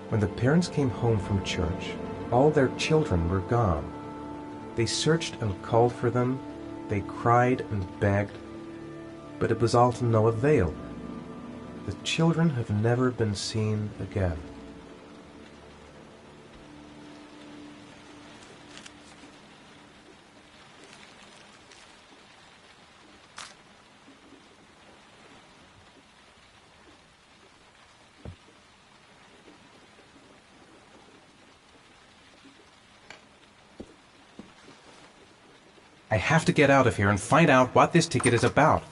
When the parents came home from church, all their children were gone. They searched and called for them, they cried and begged, but it was all to no avail. The children have never been seen again. I have to get out of here and find out what this ticket is about.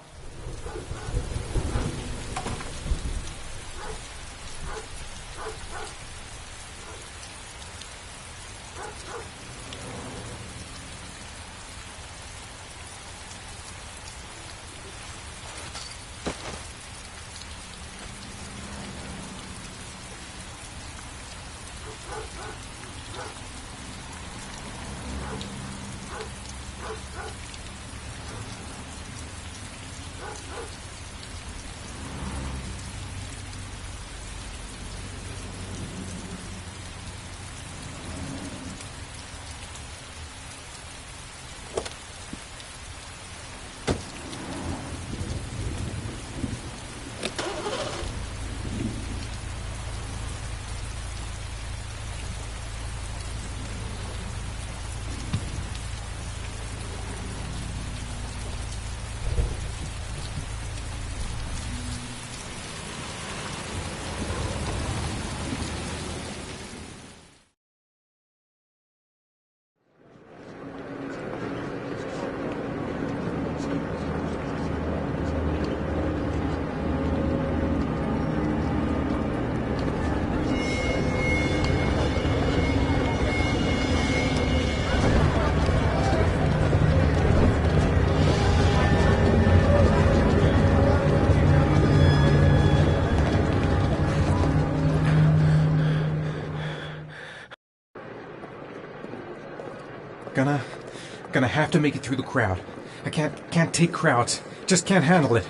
Gonna have to make it through the crowd. I can't take crowds. Just can't handle it.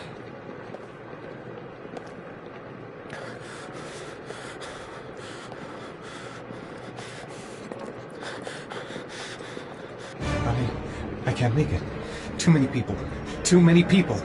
I can't make it. Too many people. Too many people.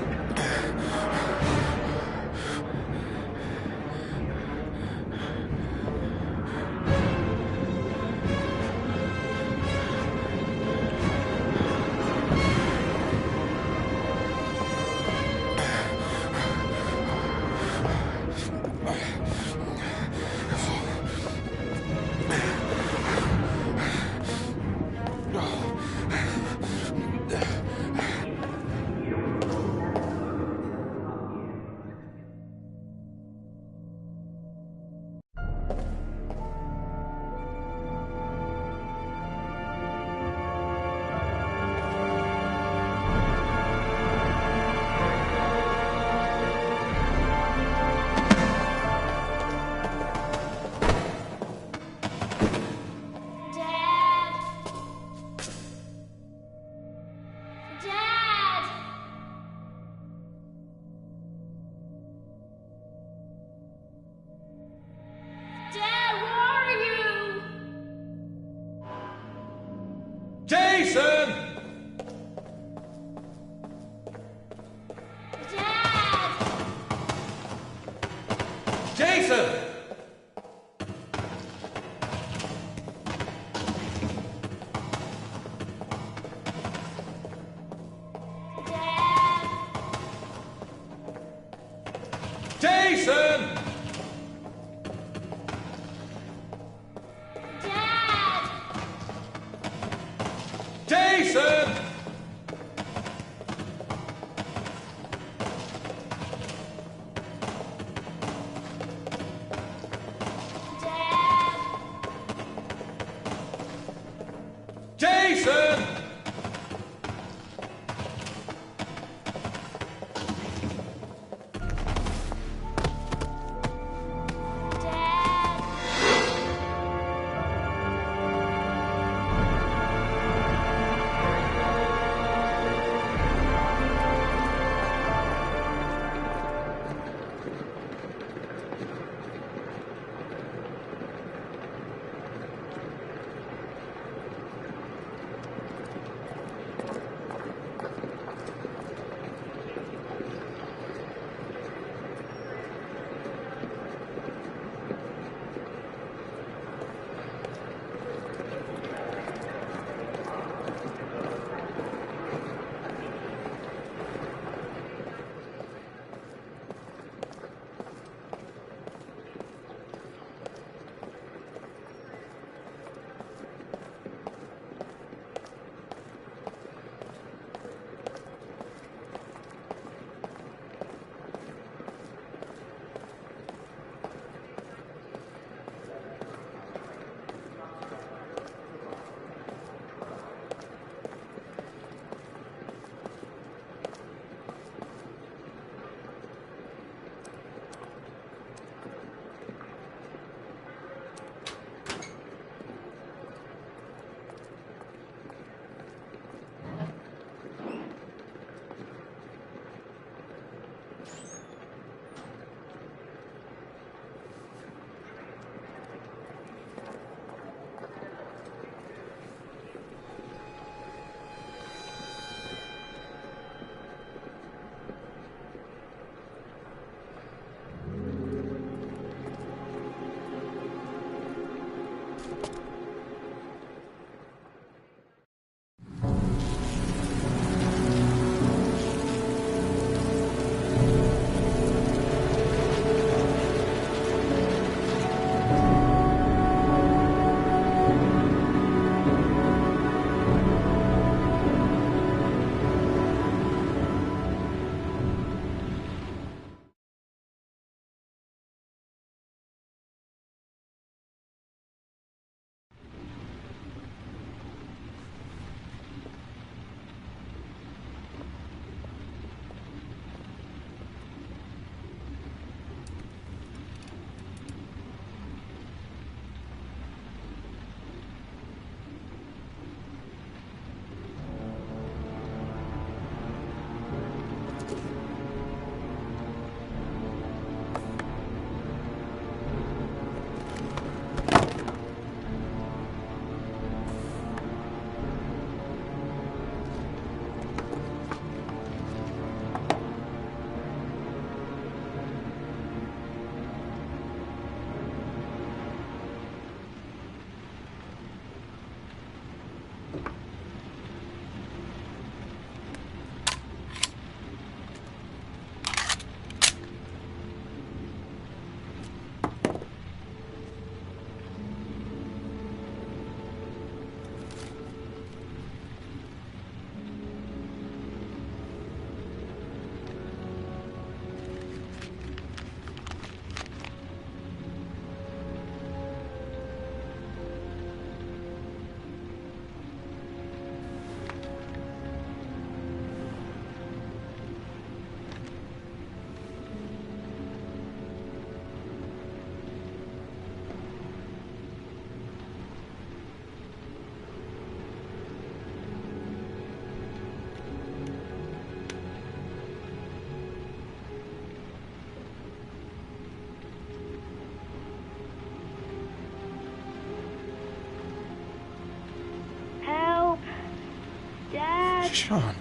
Sean.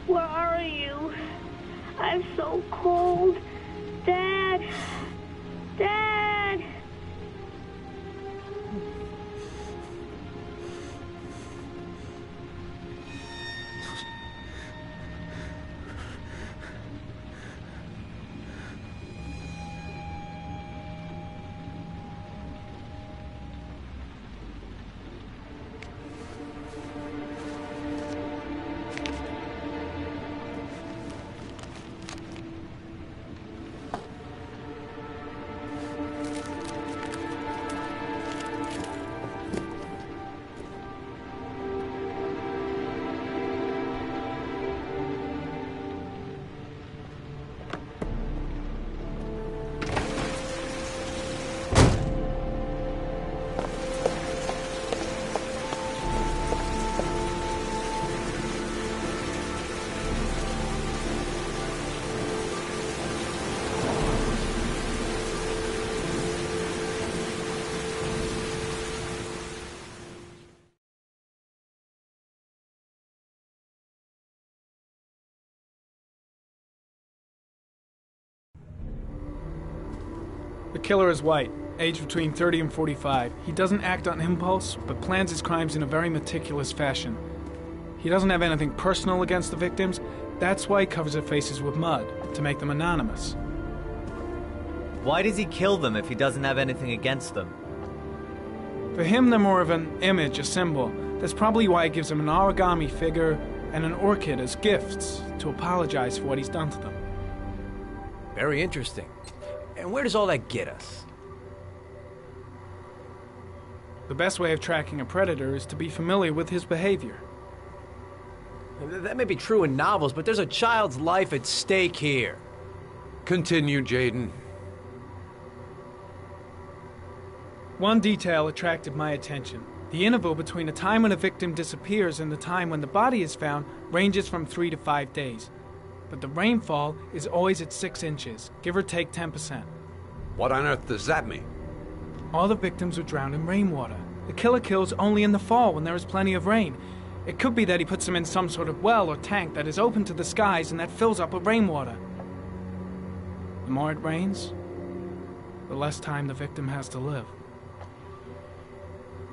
Where are you? I'm so cold. Dad! Dad! The killer is white, aged between 30 and 45. He doesn't act on impulse, but plans his crimes in a very meticulous fashion. He doesn't have anything personal against the victims. That's why he covers their faces with mud, to make them anonymous. Why does he kill them if he doesn't have anything against them? For him, they're more of an image, a symbol. That's probably why he gives them an origami figure and an orchid as gifts, to apologize for what he's done to them. Very interesting. And where does all that get us? The best way of tracking a predator is to be familiar with his behavior. That may be true in novels, but there's a child's life at stake here. Continue, Jaden. One detail attracted my attention. The interval between the time when a victim disappears and the time when the body is found ranges from 3 to 5 days. But the rainfall is always at 6 inches, give or take 10%. What on earth does that mean? All the victims were drowned in rainwater. The killer kills only in the fall when there is plenty of rain. It could be that he puts them in some sort of well or tank that is open to the skies and that fills up with rainwater. The more it rains, the less time the victim has to live.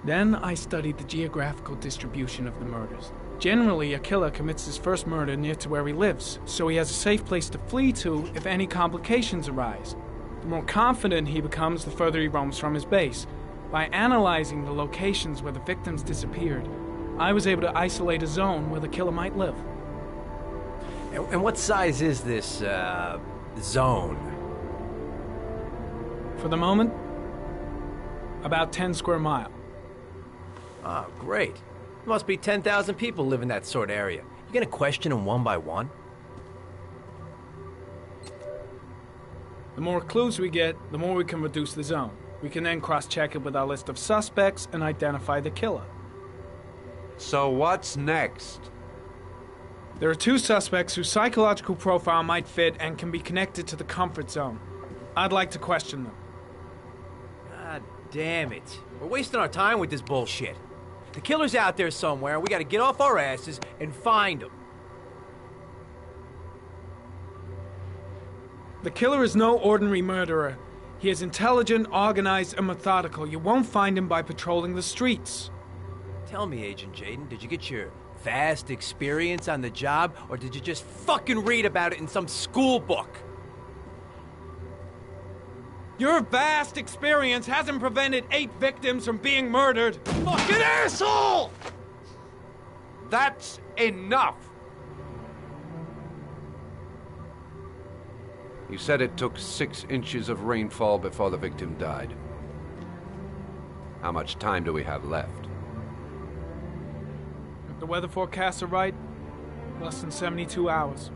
Then I studied the geographical distribution of the murders. Generally, a killer commits his first murder near to where he lives, so he has a safe place to flee to if any complications arise. The more confident he becomes, the further he roams from his base. By analyzing the locations where the victims disappeared, I was able to isolate a zone where the killer might live. And what size is this, zone? For the moment, about 10 square miles. Oh, great. There must be 10,000 people live in that sort of area. You gonna question them one by one? The more clues we get, the more we can reduce the zone. We can then cross-check it with our list of suspects and identify the killer. So what's next? There are 2 suspects whose psychological profile might fit and can be connected to the comfort zone. I'd like to question them. God damn it. We're wasting our time with this bullshit. The killer's out there somewhere, and we gotta get off our asses and find him. The killer is no ordinary murderer. He is intelligent, organized, and methodical. You won't find him by patrolling the streets. Tell me, Agent Jaden, did you get your vast experience on the job, or did you just fucking read about it in some school book? Your vast experience hasn't prevented 8 victims from being murdered. Fucking asshole! That's enough! You said it took 6 inches of rainfall before the victim died. How much time do we have left? If the weather forecasts are right, less than 72 hours.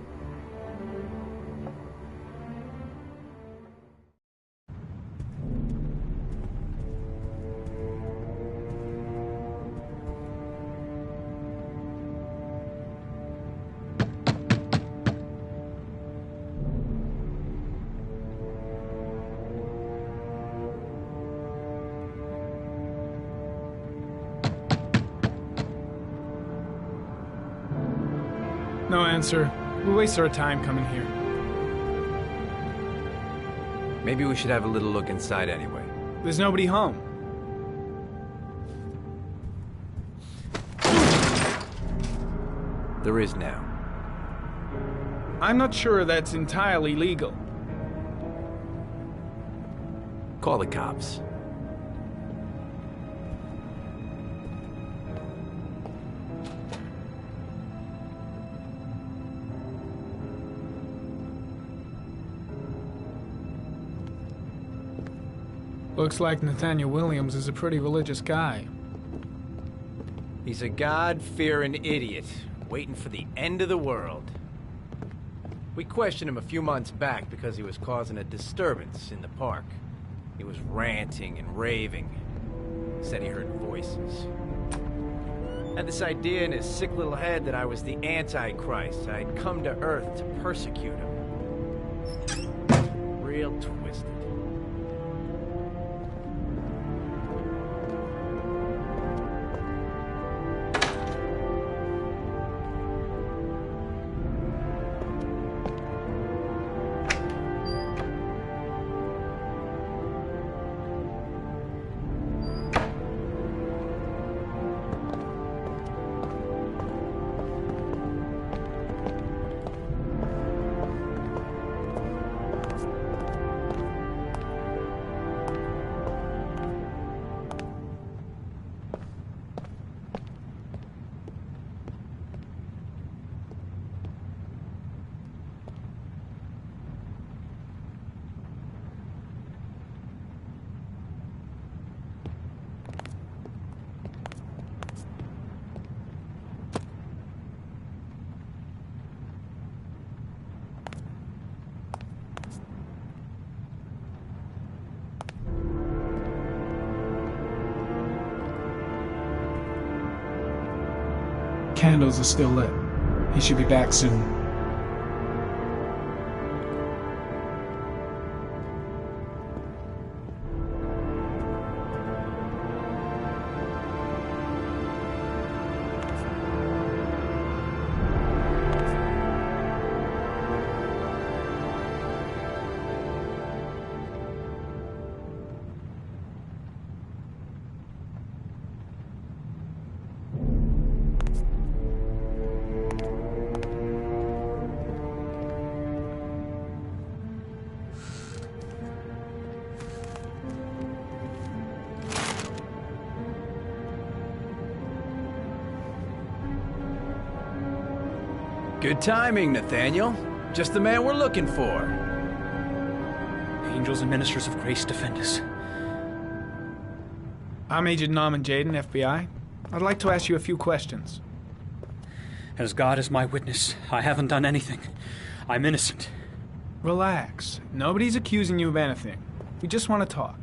No answer. We wasted our time coming here. Maybe we should have a little look inside anyway. There's nobody home. There is now. I'm not sure that's entirely legal. Call the cops. Looks like Nathaniel Williams is a pretty religious guy. He's a God-fearing idiot, waiting for the end of the world. We questioned him a few months back because he was causing a disturbance in the park. He was ranting and raving. Said he heard voices. Had this idea in his sick little head that I was the Antichrist. I'd come to Earth to persecute him. Real twisted. Candles are still lit. He should be back soon. Good timing, Nathaniel. Just the man we're looking for. Angels and ministers of grace defend us. I'm Agent Norman Jaden, FBI. I'd like to ask you a few questions. As God is my witness, I haven't done anything. I'm innocent. Relax. Nobody's accusing you of anything. We just want to talk.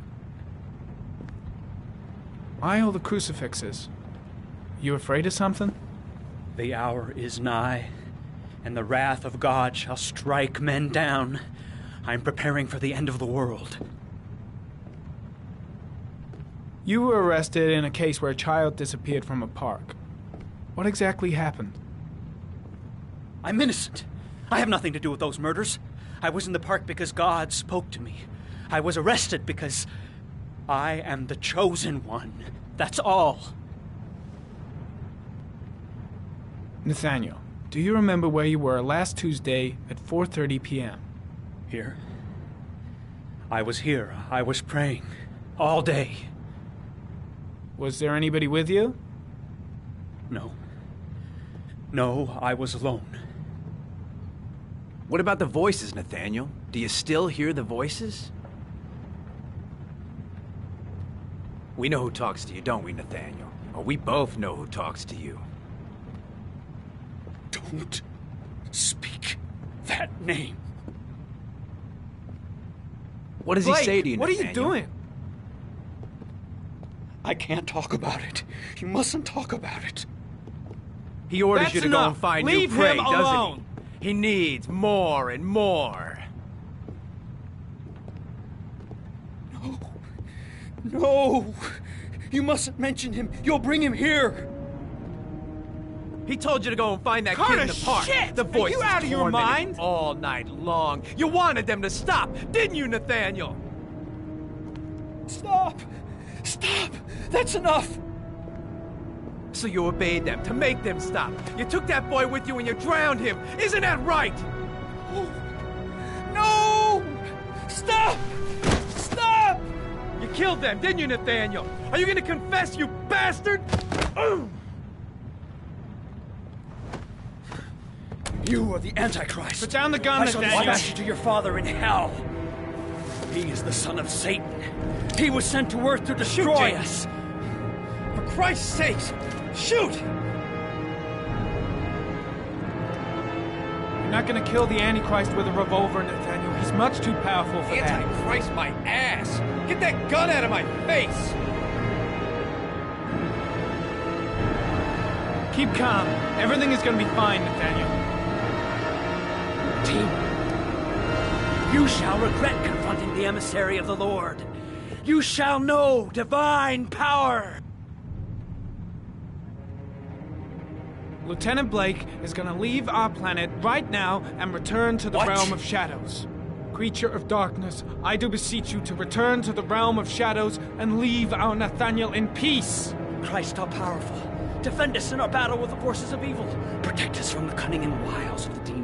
Why all the crucifixes? You afraid of something? The hour is nigh, and the wrath of God shall strike men down. I'm preparing for the end of the world. You were arrested in a case where a child disappeared from a park. What exactly happened? I'm innocent. I have nothing to do with those murders. I was in the park because God spoke to me. I was arrested because I am the chosen one. That's all. Nathaniel, do you remember where you were last Tuesday at 4:30 p.m.? Here. I was here. I was praying. All day. Was there anybody with you? No. No, I was alone. What about the voices, Nathaniel? Do you still hear the voices? We know who talks to you, don't we, Nathaniel? Or we both know who talks to you. Don't speak that name. What does he Blake, say to you, what Nathaniel? are you doing? I can't talk about it. You mustn't talk about it. He orders That's you to go enough. and find Leave new prey, him doesn't alone. he? He needs more and more. No. No. You mustn't mention him. You'll bring him here. He told you to go and find that Carter, kid in the park. shit! The Are voice you out of your mind? all night long. You wanted them to stop, didn't you, Nathaniel? Stop! Stop! That's enough! So you obeyed them to make them stop. You took that boy with you and you drowned him. Isn't that right? No! Stop! Stop! You killed them, didn't you, Nathaniel? Are you gonna confess, you bastard? You are the Antichrist. Put down the gun, I shall Nathaniel. dispatch you to your father in hell. He is the son of Satan. He was sent to earth to destroy James. us. For Christ's sakes, shoot! You're not gonna kill the Antichrist with a revolver, Nathaniel. He's much too powerful for that. Antichrist, my ass! Get that gun out of my face! Keep calm. Everything is gonna be fine, Nathaniel. Team, you shall regret confronting the emissary of the Lord. You shall know divine power. Lieutenant Blake is gonna leave our planet right now and return to the What? realm of shadows. Creature of darkness, I do beseech you to return to the realm of shadows and leave our Nathaniel in peace. Christ all powerful, defend us in our battle with the forces of evil. Protect us from the cunning and wiles of the demon.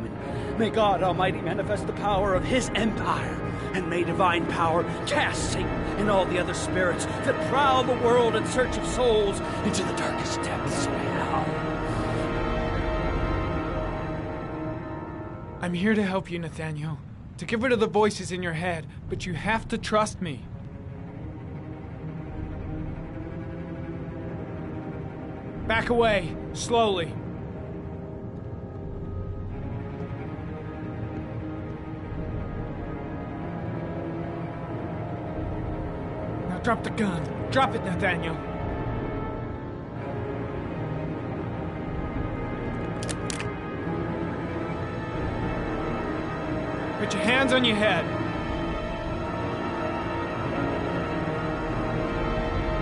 May God Almighty manifest the power of His empire, and may divine power cast Satan and all the other spirits that prowl the world in search of souls into the darkest depths of hell. I'm here to help you, Nathaniel. To get rid of the voices in your head, but you have to trust me. Back away, slowly. Now drop the gun. Drop it, Nathaniel. Put your hands on your head.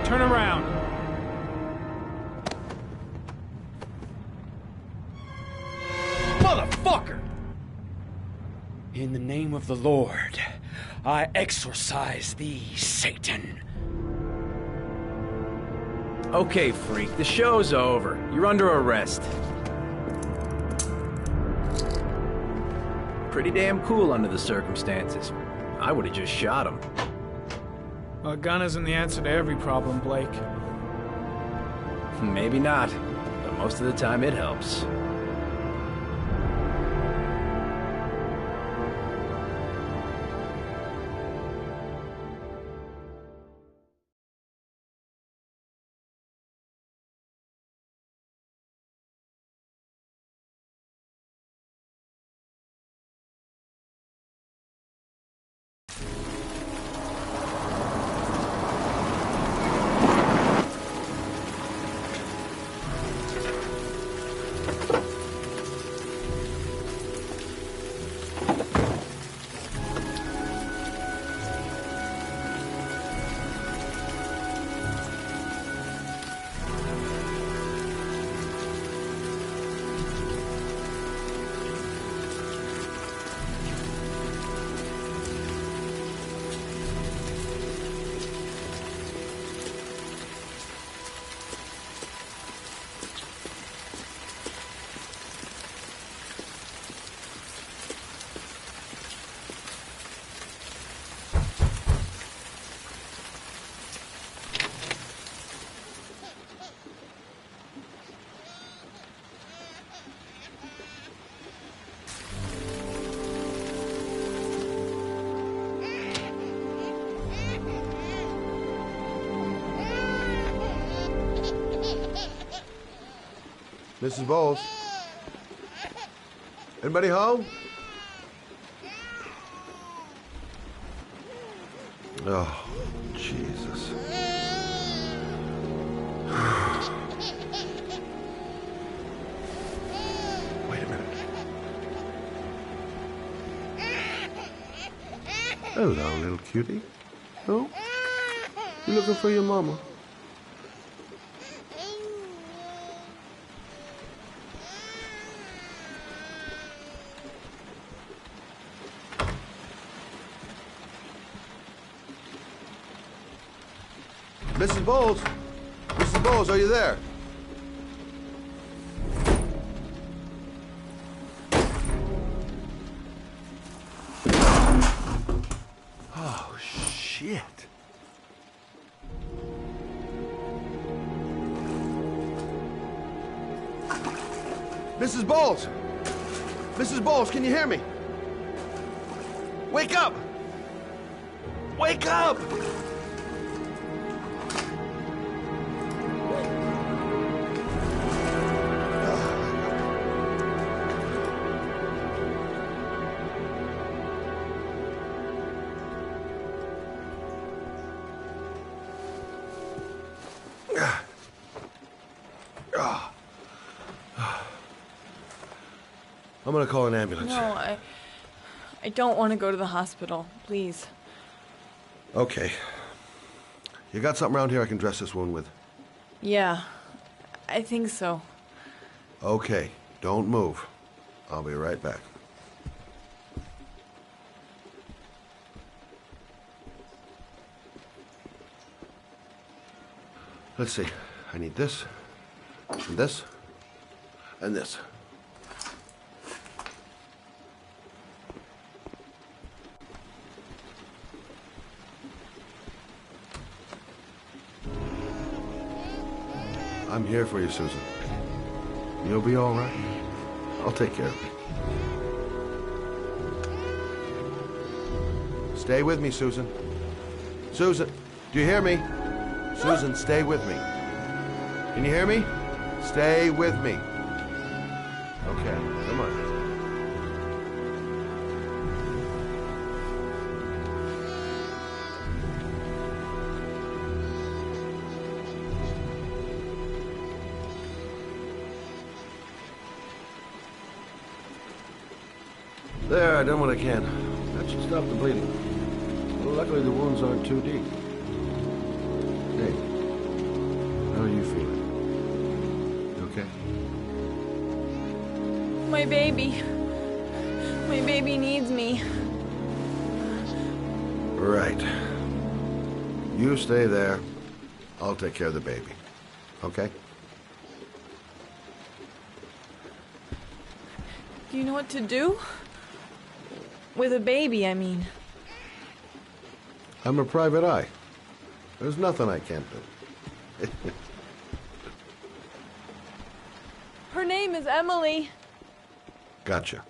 Turn around. Motherfucker! In the name of the Lord, I exorcise thee, Satan. Okay, freak, the show's over. You're under arrest. Pretty damn cool under the circumstances. I would've just shot him. A gun isn't the answer to every problem, Blake. Maybe not, but most of the time it helps. Mrs. Bowles? Anybody home? Oh, Jesus. Wait a minute. Hello, little cutie. Oh? You looking for your mama? Mrs. Bowles? Mrs. Bowles, are you there? Oh, shit. Mrs. Bowles! Mrs. Bowles, can you hear me? Wake up! Wake up! I'm gonna call an ambulance. No, I don't want to go to the hospital. Please. Okay. You got something around here I can dress this wound with? Yeah, I think so. Okay, don't move. I'll be right back. Let's see. I need this, and this, and this. I'm here for you, Susan. You'll be all right. I'll take care of you. Stay with me, Susan. Susan, do you hear me? Susan, stay with me. Can you hear me? Stay with me. Okay, come on. There, I done what I can. That should stop the bleeding. Well, luckily the wounds aren't too deep. Hey, how are you feeling? You okay? My baby. My baby needs me. Right. You stay there. I'll take care of the baby. Okay? Do you know what to do? With a baby, I mean. I'm a private eye. There's nothing I can't do. Her name is Emily. Gotcha.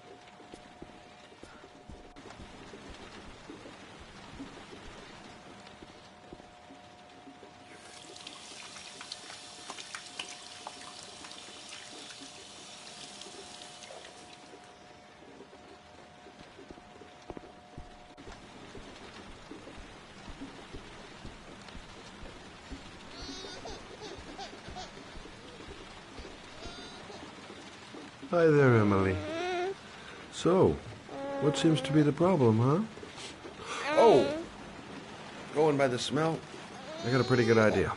Hi there, Emily. So, what seems to be the problem, huh? Oh! Going by the smell, I got a pretty good idea.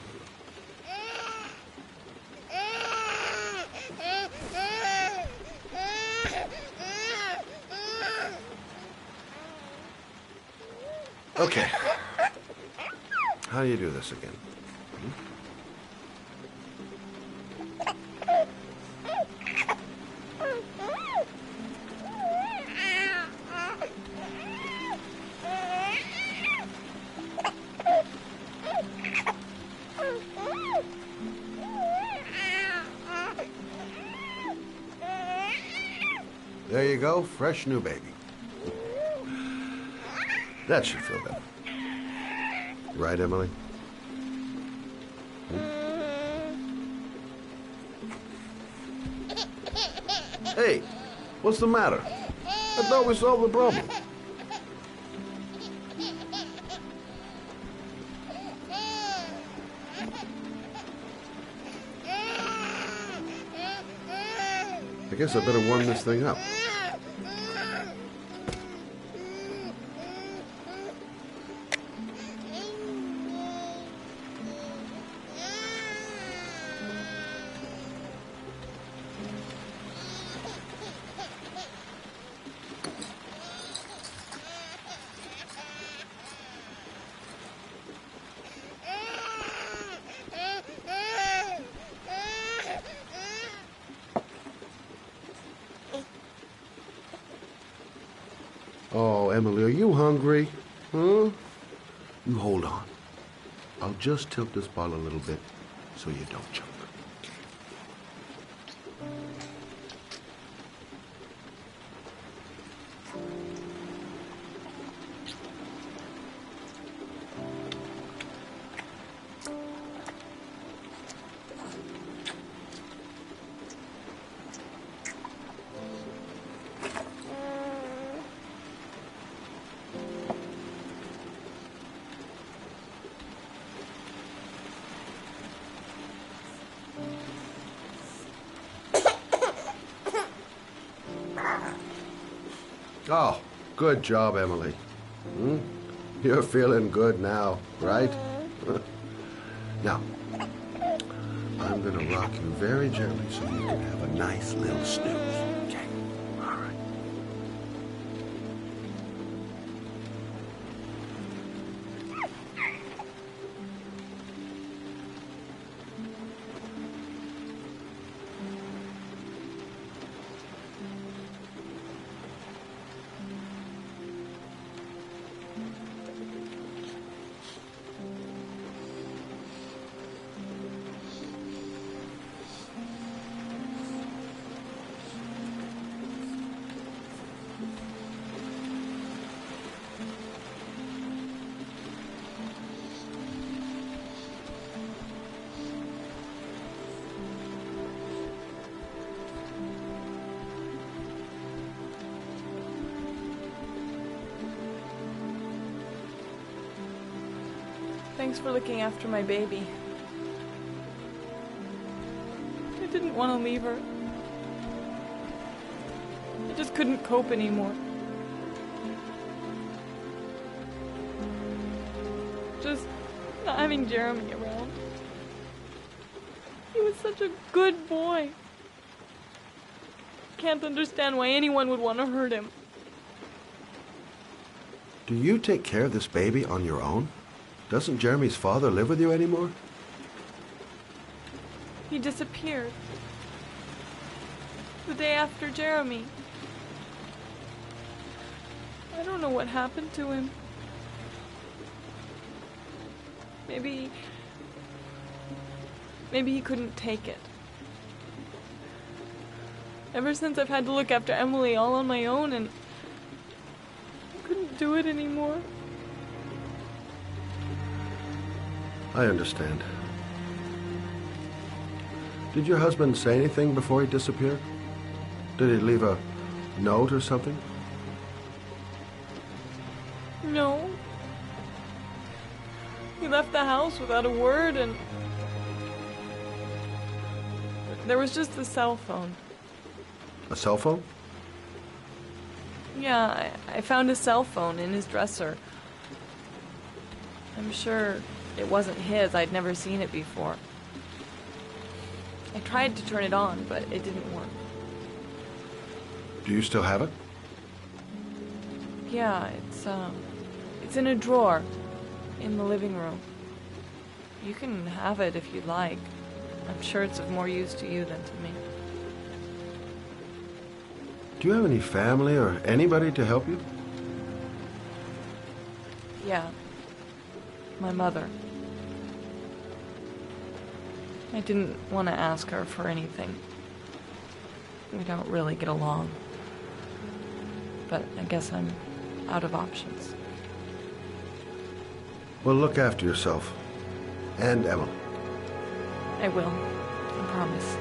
Okay. How do you do this again? There you go, fresh new baby. That should feel better. Right, Emily? Hey, what's the matter? I thought we solved the problem. I guess I better warm this thing up. Oh, Emily, are you hungry? Huh? You hold on. I'll just tilt this ball a little bit so you don't choke. Oh, good job, Emily. You're feeling good now, right? Now, I'm gonna rock you very gently so you can have a nice little snooze. Okay? All right. Thanks for looking after my baby. I didn't want to leave her. I just couldn't cope anymore. Just not having Jeremy around. He was such a good boy. Can't understand why anyone would want to hurt him. Do you take care of this baby on your own? Doesn't Jeremy's father live with you anymore? He disappeared. The day after Jeremy. I don't know what happened to him. Maybe he couldn't take it. Ever since I've had to look after Emily all on my own, and I couldn't do it anymore. I understand. Did your husband say anything before he disappeared? Did he leave a note or something? No. He left the house without a word, and there was just the cell phone. A cell phone? Yeah, I found a cell phone in his dresser. I'm sure it wasn't his. I'd never seen it before. I tried to turn it on, but it didn't work. Do you still have it? Yeah, it's in a drawer in the living room. You can have it if you'd like. I'm sure it's of more use to you than to me. Do you have any family or anybody to help you? Yeah. My mother. I didn't want to ask her for anything. We don't really get along. But I guess I'm out of options. Well, look after yourself. And Emily. I will. I promise.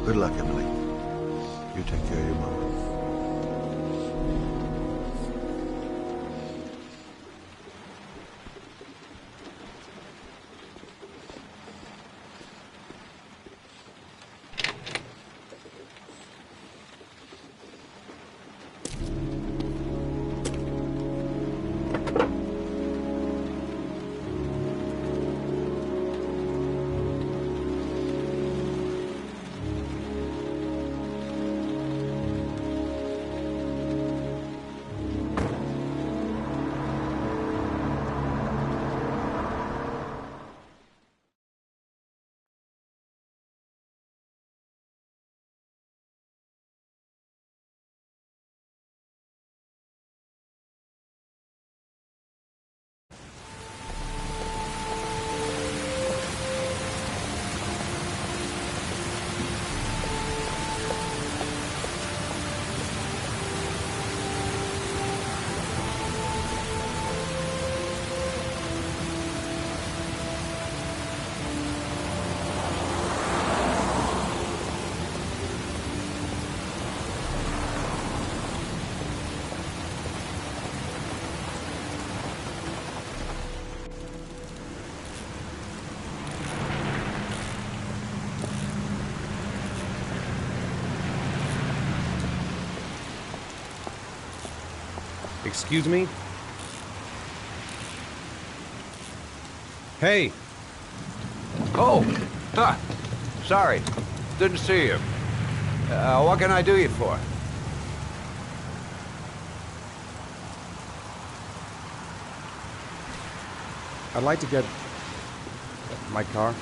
Good luck, Emily. You take care of your mama. Excuse me? Hey! Oh! Huh. Sorry. Didn't see you. What can I do you for? I'd like to get my car.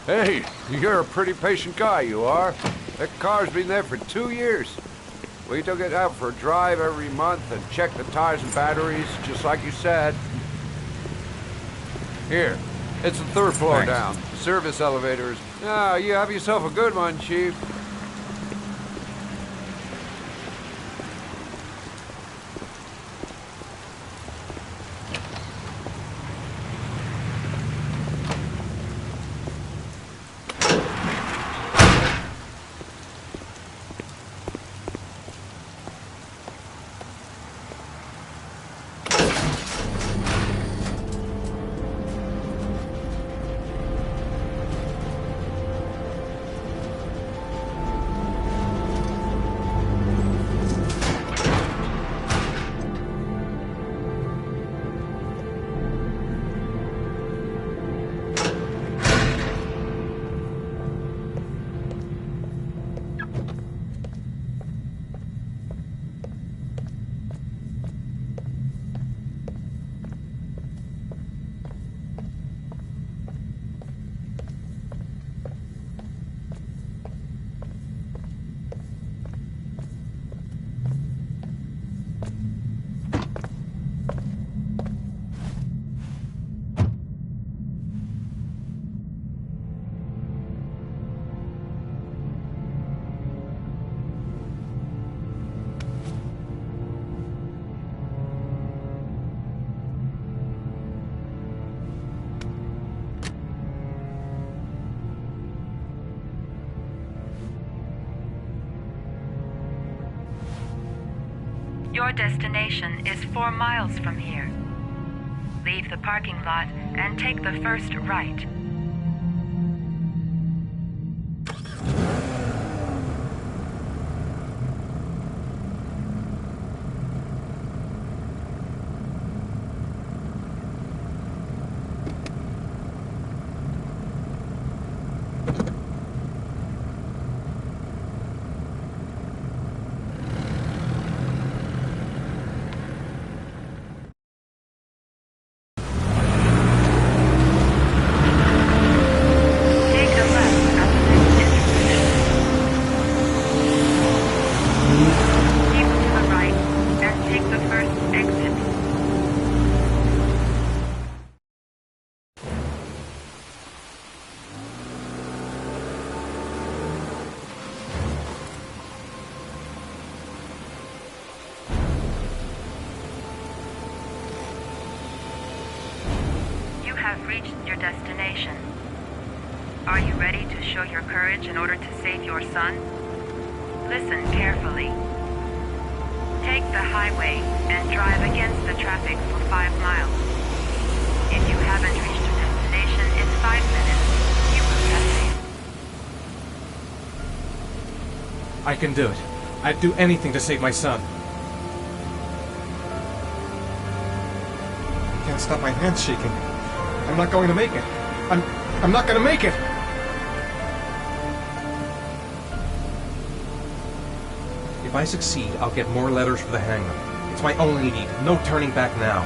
Hey, you're a pretty patient guy, you are. That car's been there for 2 years. We took it out for a drive every month and checked the tires and batteries, just like you said. Here, it's the 3rd floor Thanks. down. Service elevators. Ah, you have yourself a good one, Chief. Your destination is 4 miles from here. Leave the parking lot and take the first right. Have reached your destination. Are you ready to show your courage in order to save your son? Listen carefully. Take the highway and drive against the traffic for 5 miles. If you haven't reached your destination in 5 minutes, you will have failed. I can do it. I'd do anything to save my son. I can't stop my hands shaking. I'm not going to make it. I'm not going to make it! If I succeed, I'll get more letters for the hangman. It's my only lead. No turning back now.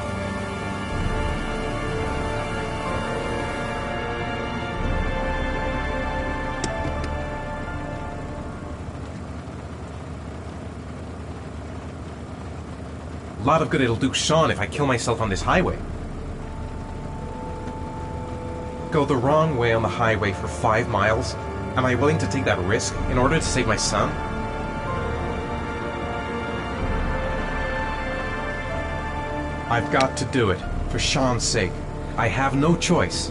A lot of good it'll do Sean if I kill myself on this highway. Go the wrong way on the highway for 5 miles? Am I willing to take that risk in order to save my son? I've got to do it, for Sean's sake. I have no choice.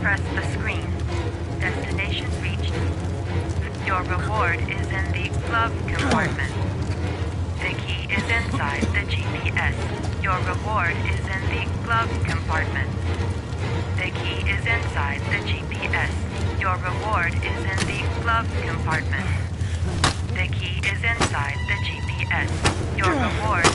Press the screen. Destination reached. Your reward is in the glove compartment. The key is inside the GPS. Your reward is in the glove compartment. The key is inside the GPS. Your reward is in the glove compartment. The key is inside the GPS. Your reward...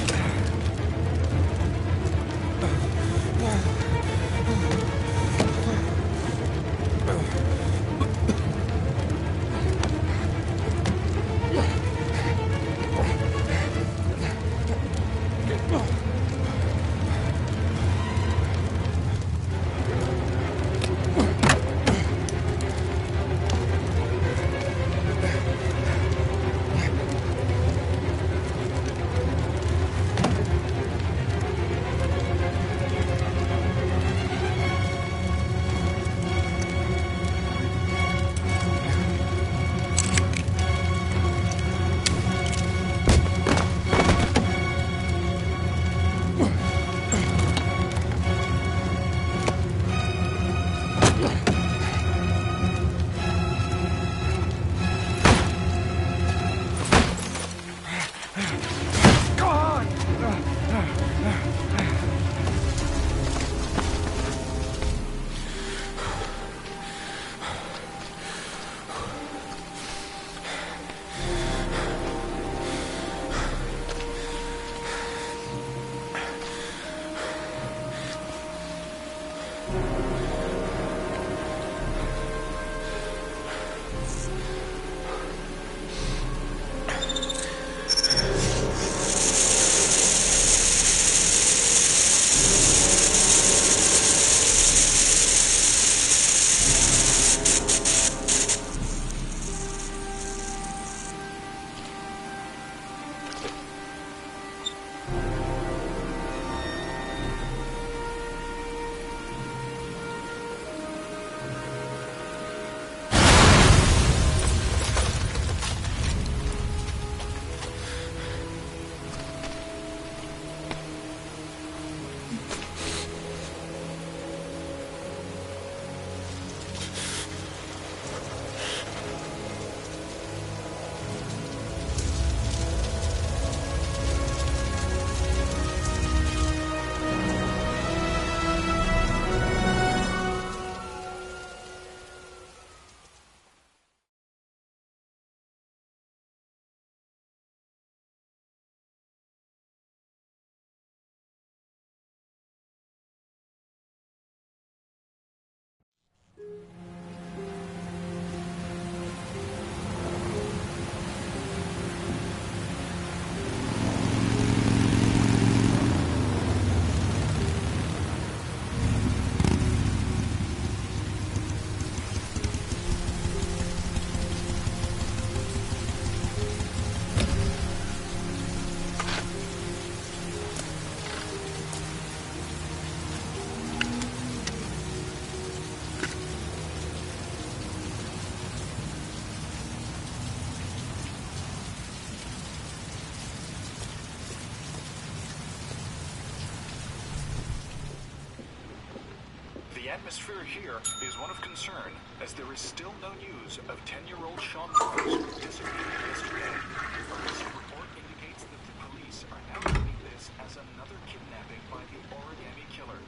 The atmosphere here is one of concern, as there is still no news of 10-year-old Sean Rose, who disappeared yesterday. A recent report indicates that the police are now treating this as another kidnapping by the origami killer.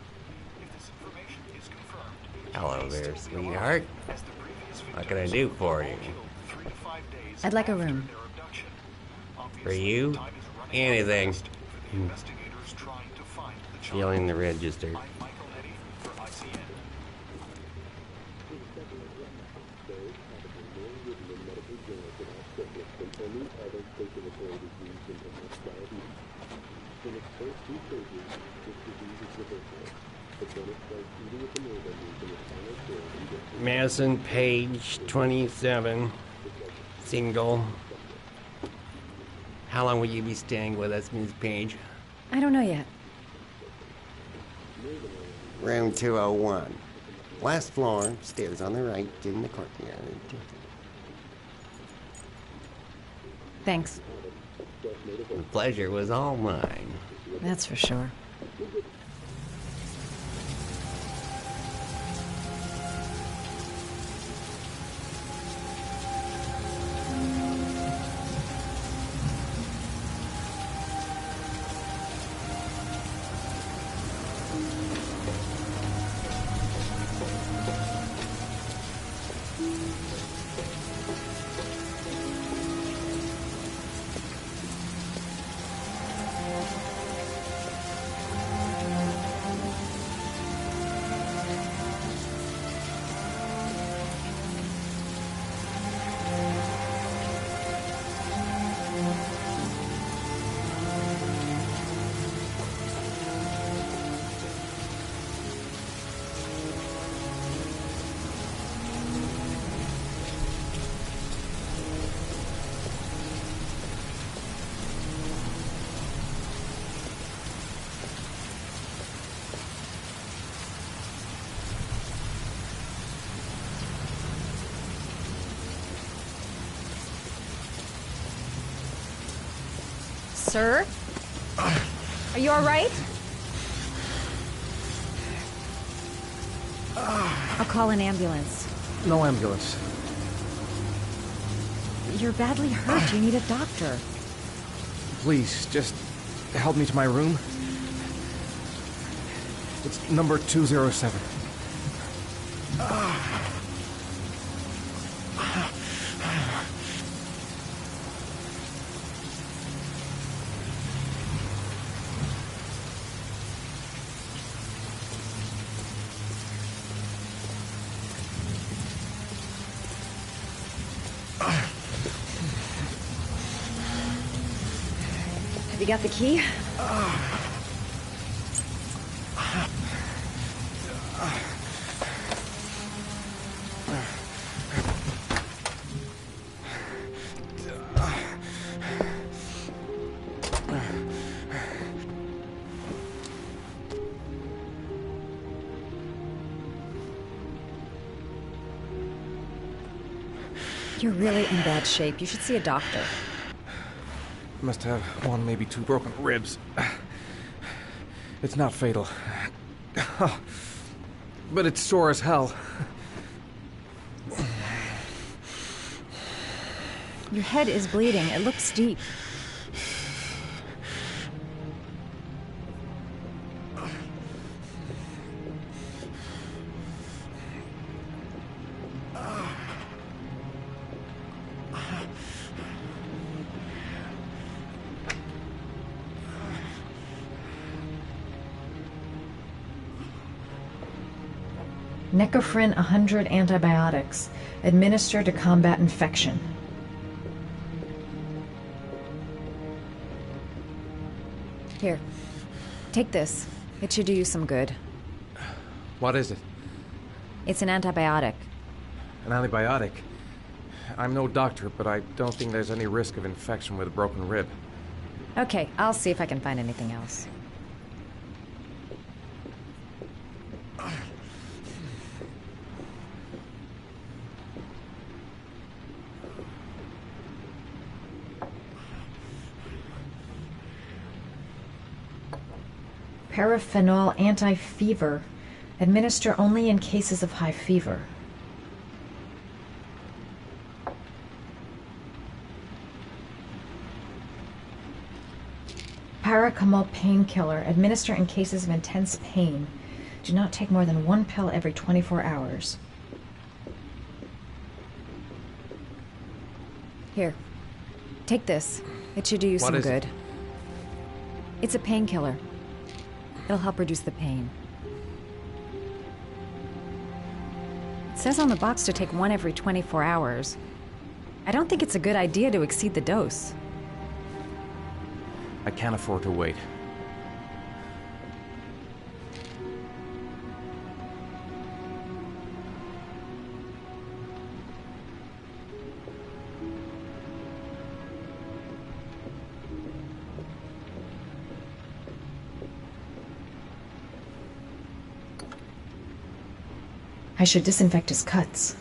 If this information is confirmed... Hello there, sweetheart. What can I do for you? I'd like a room. For you? Anything. Feeling the register. Madison, page 27, single. How long will you be staying with us, Ms. Page? I don't know yet. Room 201. Last floor, stairs on the right, in the courtyard. Thanks. The pleasure was all mine. That's for sure. Sir? Are you all right? I'll call an ambulance. No ambulance. You're badly hurt. You need a doctor. Please, just help me to my room. It's number 207. Have you got the key? You're really in bad shape. You should see a doctor. Must have one, maybe two broken ribs. It's not fatal. But it's sore as hell. Your head is bleeding. It looks deep. Necophren 100 antibiotics, administered to combat infection. Here, take this. It should do you some good. What is it? It's an antibiotic. An antibiotic? I'm no doctor, but I don't think there's any risk of infection with a broken rib. Okay, I'll see if I can find anything else. Paraphenol anti-fever. Administer only in cases of high fever. Paracetamol painkiller. Administer in cases of intense pain. Do not take more than 1 pill every 24 hours. Here. Take this. It should do you some good. It's a painkiller. It'll help reduce the pain. It says on the box to take 1 every 24 hours. I don't think it's a good idea to exceed the dose. I can't afford to wait. I should disinfect his cuts.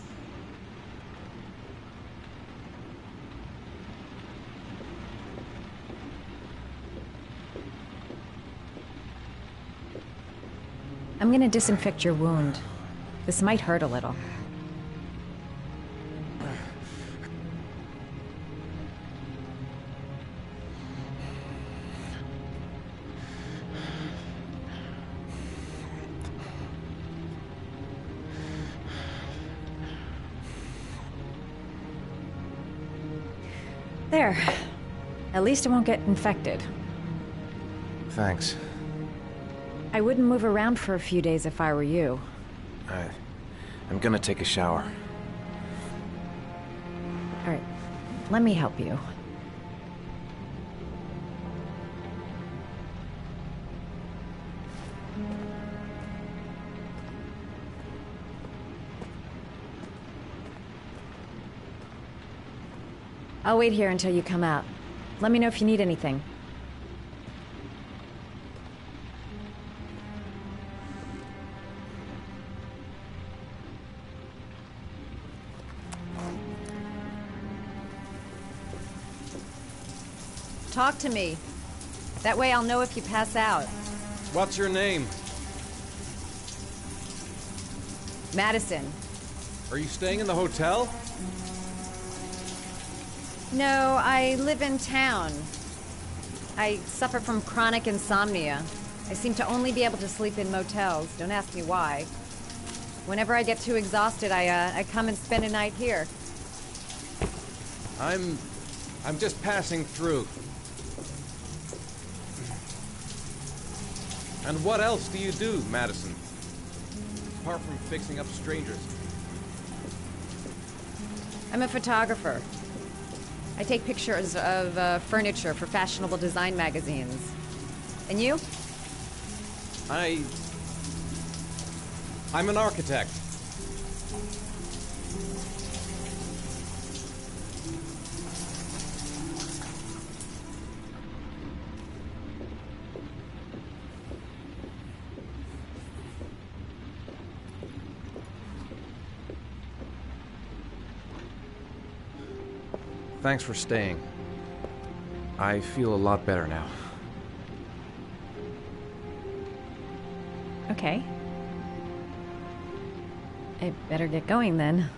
I'm going to disinfect your wound. This might hurt a little. There. At least it won't get infected. Thanks. I wouldn't move around for a few days if I were you. I'm gonna take a shower. All right. Let me help you. I'll wait here until you come out. Let me know if you need anything. Talk to me. That way I'll know if you pass out. What's your name? Madison. Are you staying in the hotel? No, I live in town. I suffer from chronic insomnia. I seem to only be able to sleep in motels. Don't ask me why. Whenever I get too exhausted, I come and spend a night here. I'm just passing through. And what else do you do, Madison? Apart from fixing up strangers. I'm a photographer. I take pictures of furniture for fashionable design magazines. And you? I'm an architect. Thanks for staying. I feel a lot better now. Okay. I better get going then.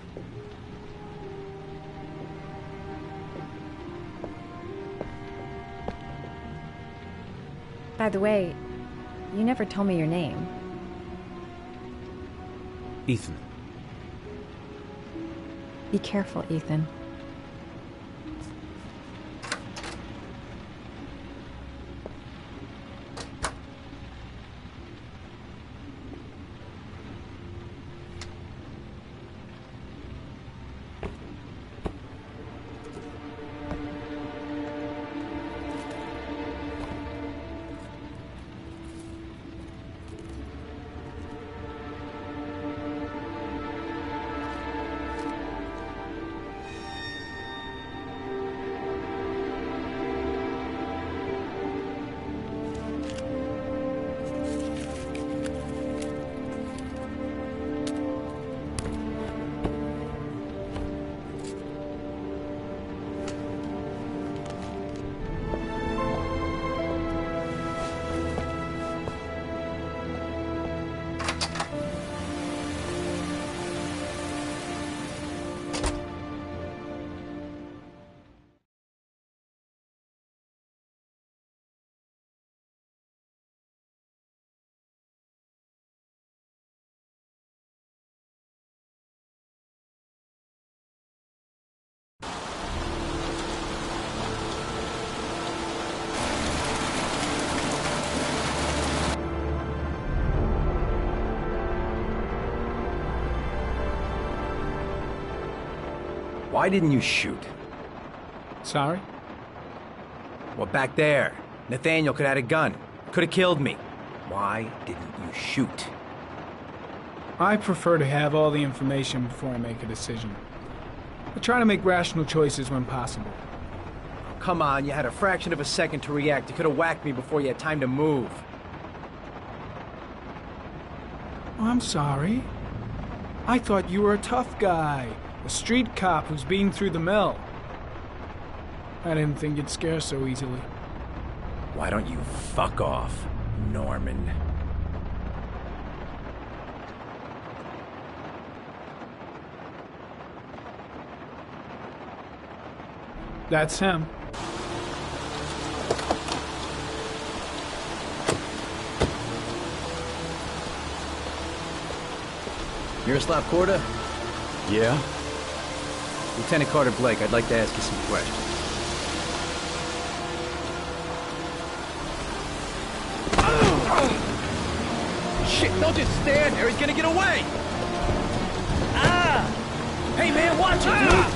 By the way, you never told me your name. Ethan. Be careful, Ethan. Why didn't you shoot? Sorry? Well, back there. Nathaniel could have had a gun. Could have killed me. Why didn't you shoot? I prefer to have all the information before I make a decision. I try to make rational choices when possible. Come on, you had a fraction of a second to react. You could have whacked me before you had time to move. Oh, I'm sorry. I thought you were a tough guy. A street cop who's been through the mill. I didn't think you'd scare so easily. Why don't you fuck off, Norman? That's him. Miroslav Korda? Yeah? Lieutenant Carter Blake, I'd like to ask you some questions. Shit, don't just stand there, he's gonna get away! Ah! Hey man, watch it, dude!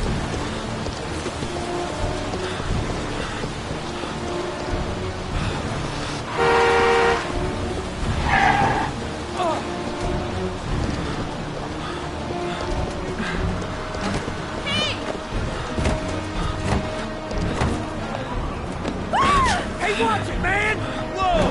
Watch it, man! Whoa!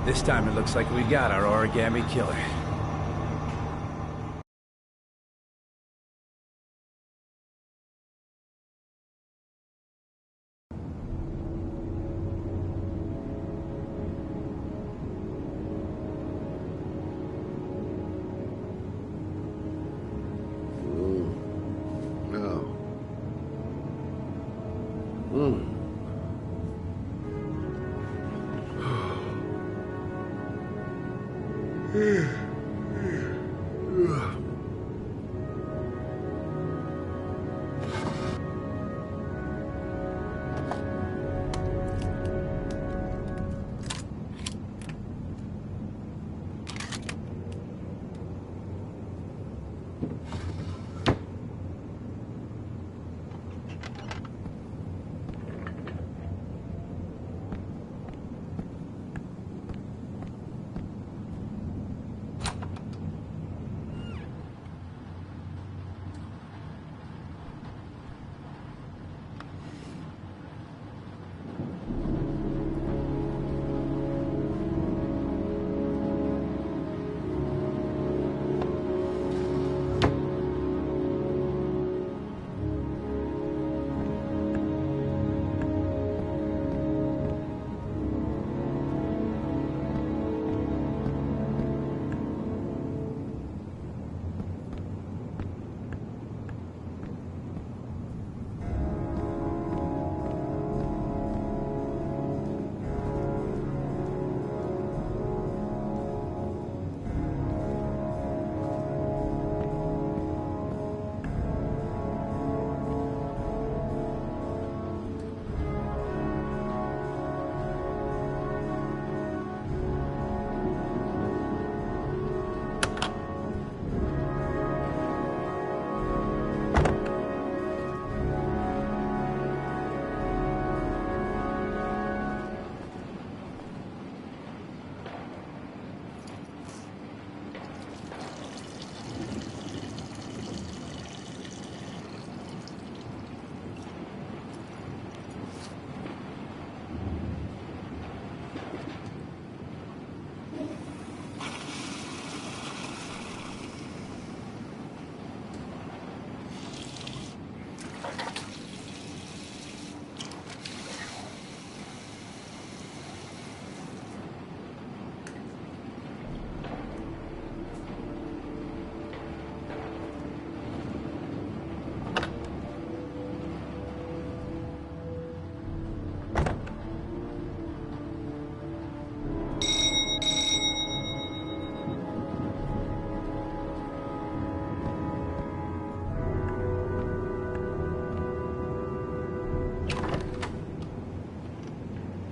This time it looks like we got our origami killer.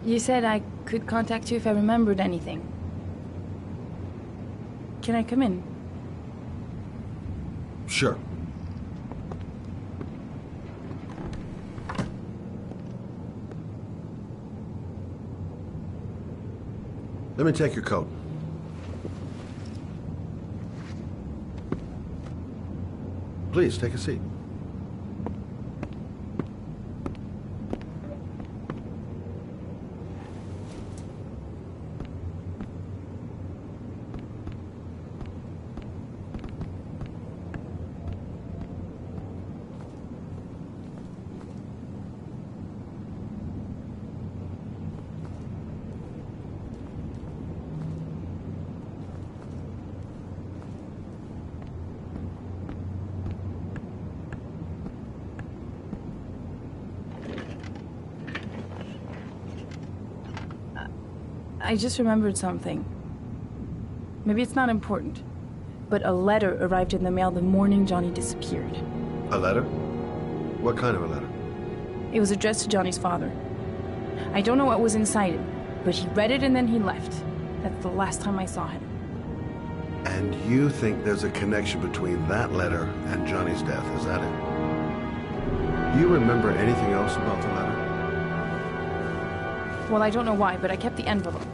You said I could contact you if I remembered anything. Can I come in? Sure. Let me take your coat. Please, take a seat. I just remembered something. Maybe it's not important, but a letter arrived in the mail the morning Johnny disappeared. A letter? What kind of a letter? It was addressed to Johnny's father. I don't know what was inside it, But he read it and then he left. That's the last time I saw him. And you think there's a connection between that letter and Johnny's death, is that it? Do you remember anything else about the letter? Well, I don't know why, but I kept the envelope.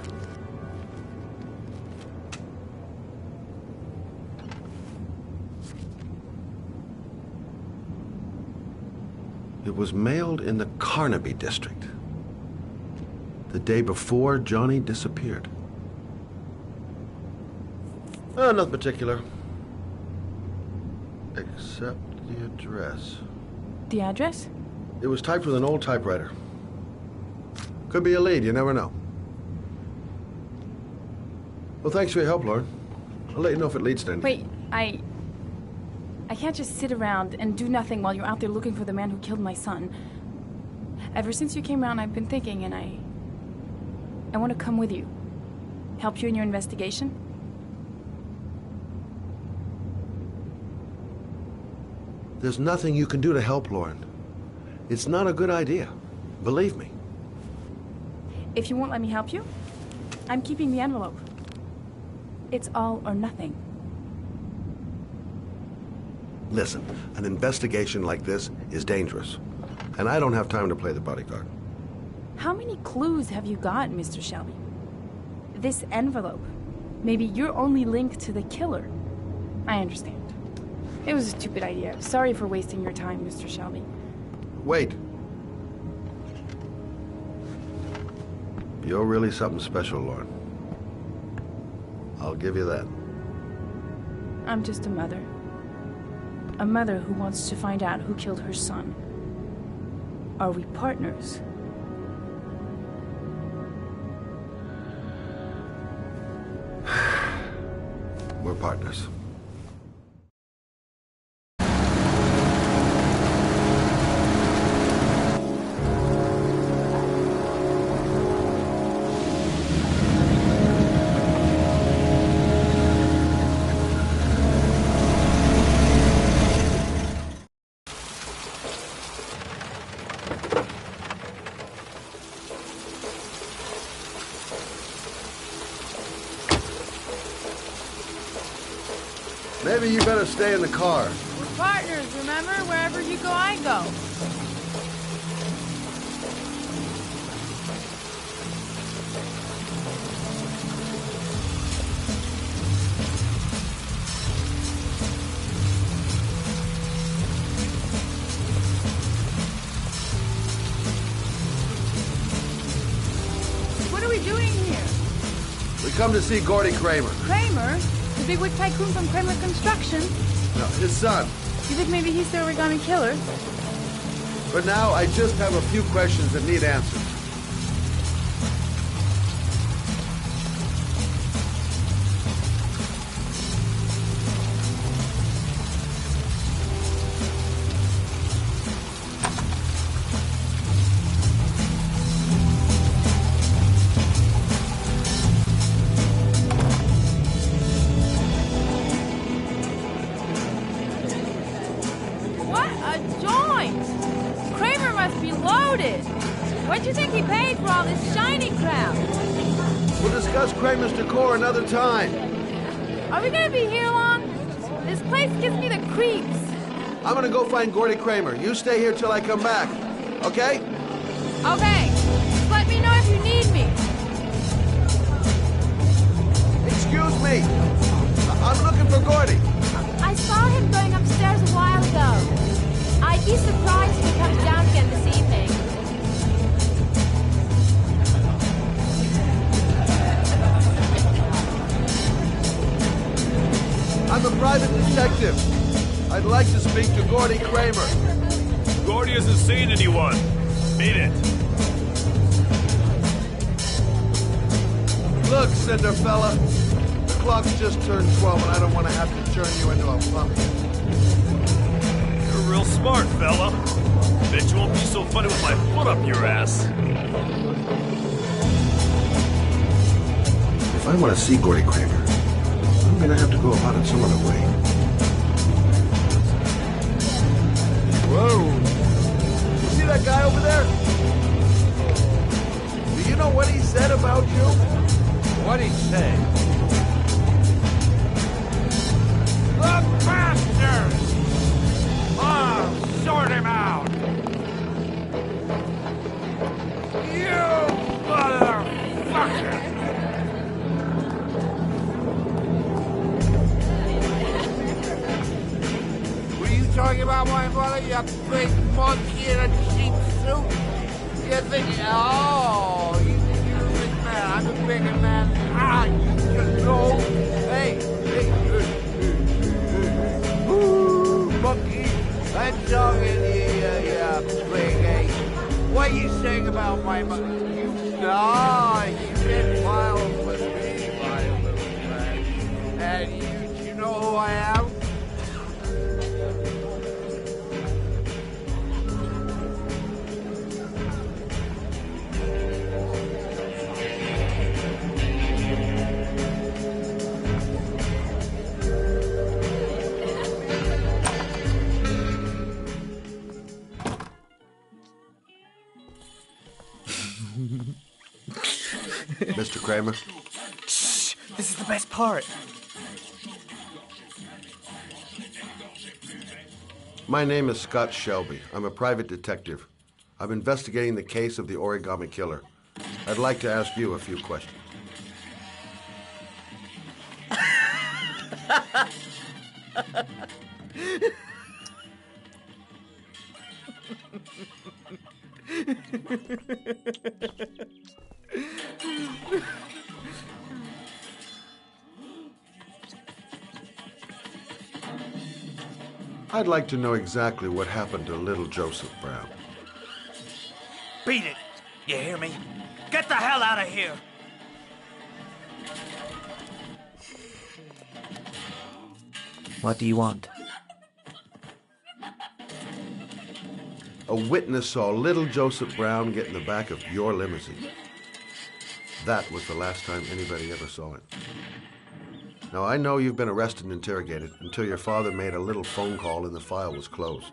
It was mailed in the Carnaby district, the day before Johnny disappeared. Nothing particular, except the address. The address? It was typed with an old typewriter. Could be a lead, you never know. Well, thanks for your help, Lauren. I'll let you know if it leads to anything. Wait, I can't just sit around and do nothing while you're out there looking for the man who killed my son. Ever since you came around, I've been thinking, and I want to come with you. Help you in your investigation. There's nothing you can do to help, Lauren. It's not a good idea. Believe me. If you won't let me help you, I'm keeping the envelope. It's all or nothing. Listen, an investigation like this is dangerous, and I don't have time to play the bodyguard. How many clues have you got, Mr. Shelby? This envelope. Maybe your only link to the killer. I understand. It was a stupid idea. Sorry for wasting your time, Mr. Shelby. Wait. You're really something special, Lauren. I'll give you that. I'm just a mother. A mother who wants to find out who killed her son. Are we partners? We're partners. Maybe you better stay in the car. We're partners, remember? Wherever you go, I go. What are we doing here? We come to see Gordy Kramer. Kramer? The bigwig tycoon from Kramer Construction? No, his son. You think maybe he's the origami killer? But now I just have a few questions that need answers. Another time. Are we gonna be here long? This place gives me the creeps. I'm gonna go find Gordy Kramer. You stay here till I come back. Okay? Okay. Just let me know if you need me. Excuse me. I'm looking for Gordy. I saw him going upstairs a while ago. I'd be surprised if he comes down again this evening. I'm a private detective. I'd like to speak to Gordy Kramer. Gordy hasn't seen anyone. Beat it. Look, Cinderfella. The clock's just turned 12 and I don't want to have to turn you into a pumpkin. You're real smart, fella. Bet you won't be so funny with my foot up your ass. If I want to see Gordy Kramer, I'm gonna have to go about it some other way. Whoa! You see that guy over there? Do you know know what he said about you? What'd he say? The bastard! I'll sort him out! You motherfucker! What are you talking about, my brother? You big monkey in a cheap suit? You think, oh, you think you're a big man. I'm a bigger man. Ah, you just know. Hey, ooh, monkey. I'm talking to you, you big ape. What are you saying about my mother? You didn't file with me, my little friend. And you know who I am? Mr. Kramer? Shh! This is the best part. My name is Scott Shelby. I'm a private detective. I'm investigating the case of the origami killer. I'd like to ask you a few questions. I'd like to know exactly what happened to little Joseph Brown. Beat it! You hear me? Get the hell out of here! What do you want? A witness saw little Joseph Brown get in the back of your limousine. That was the last time anybody ever saw it. Now, I know you've been arrested and interrogated until your father made a little phone call and the file was closed.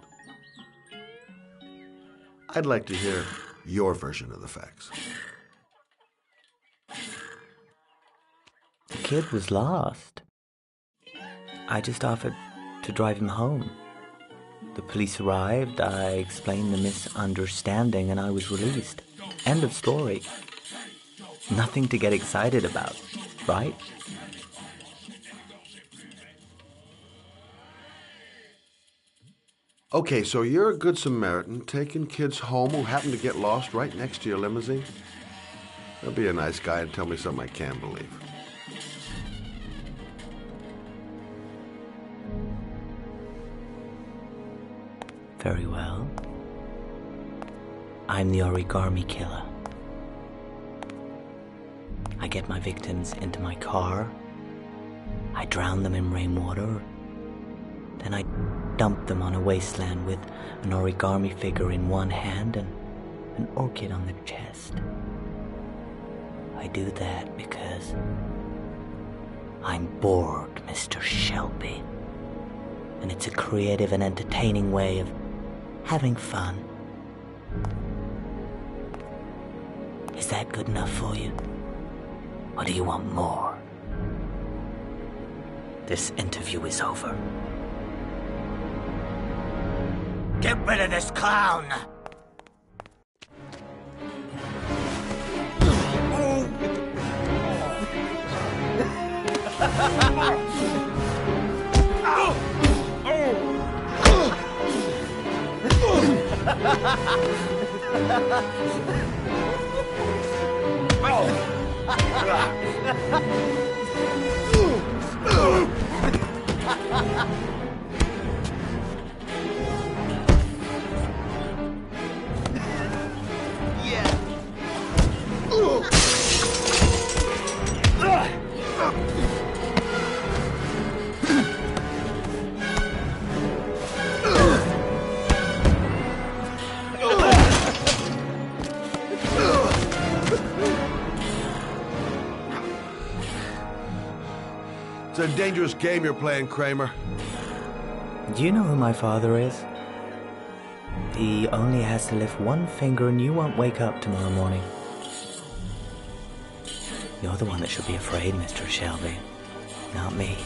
I'd like to hear your version of the facts. The kid was lost. I just offered to drive him home. The police arrived, I explained the misunderstanding, and I was released. End of story. Nothing to get excited about, right? Okay, so you're a good Samaritan taking kids home who happen to get lost right next to your limousine? Now be a nice guy and tell me something I can't believe. Very well. I'm the origami killer. I get my victims into my car. I drown them in rainwater. Then I dump them on a wasteland with an origami figure in one hand and an orchid on the chest. I do that because I'm bored, Mr. Shelby. And it's a creative and entertaining way of having fun. Is that good enough for you? Or do you want more? This interview is over. Get rid of this clown! It's a dangerous game you're playing, Kramer. Do you know who my father is? He only has to lift one finger and you won't wake up tomorrow morning. You're the one that should be afraid, Mr. Shelby, not me.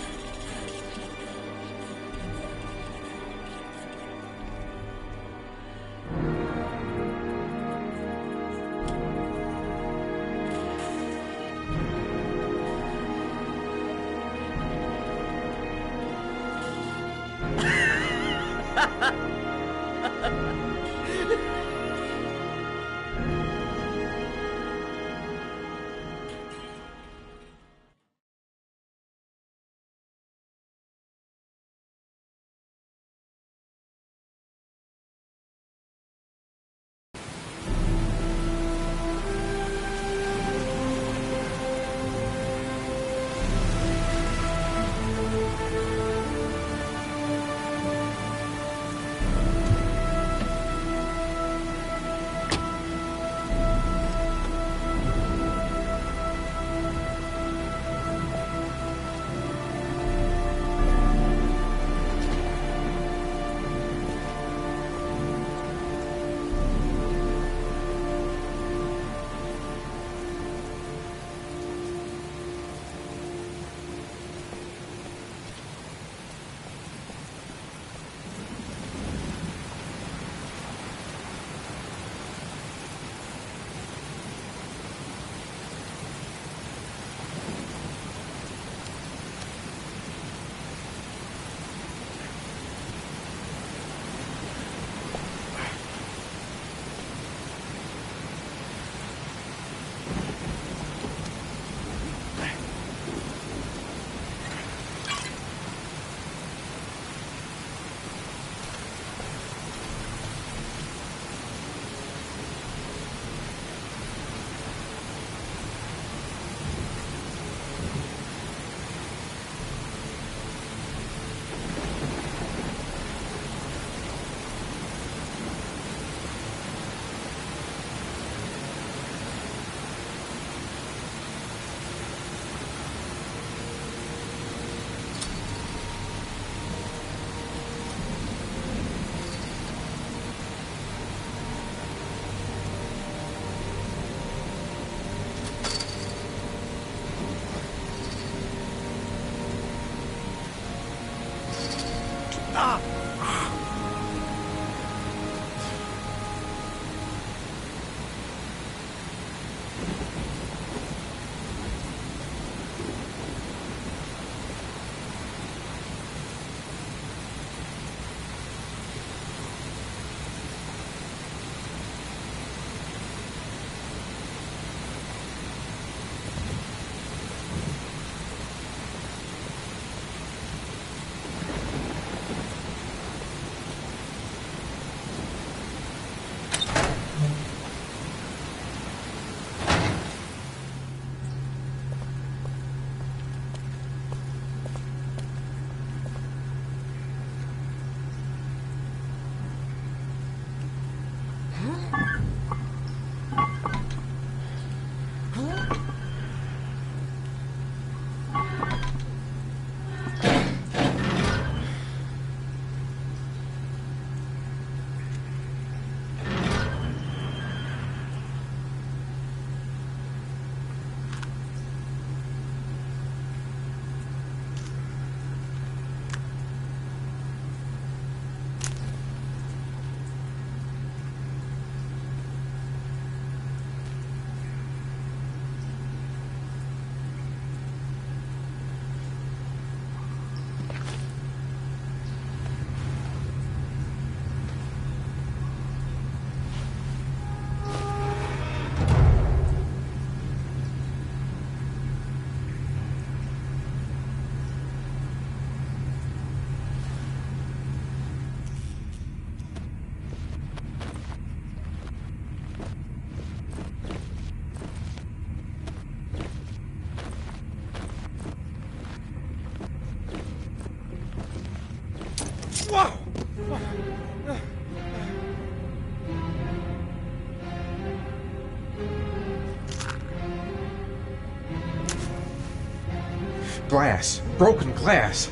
Glass. Broken glass.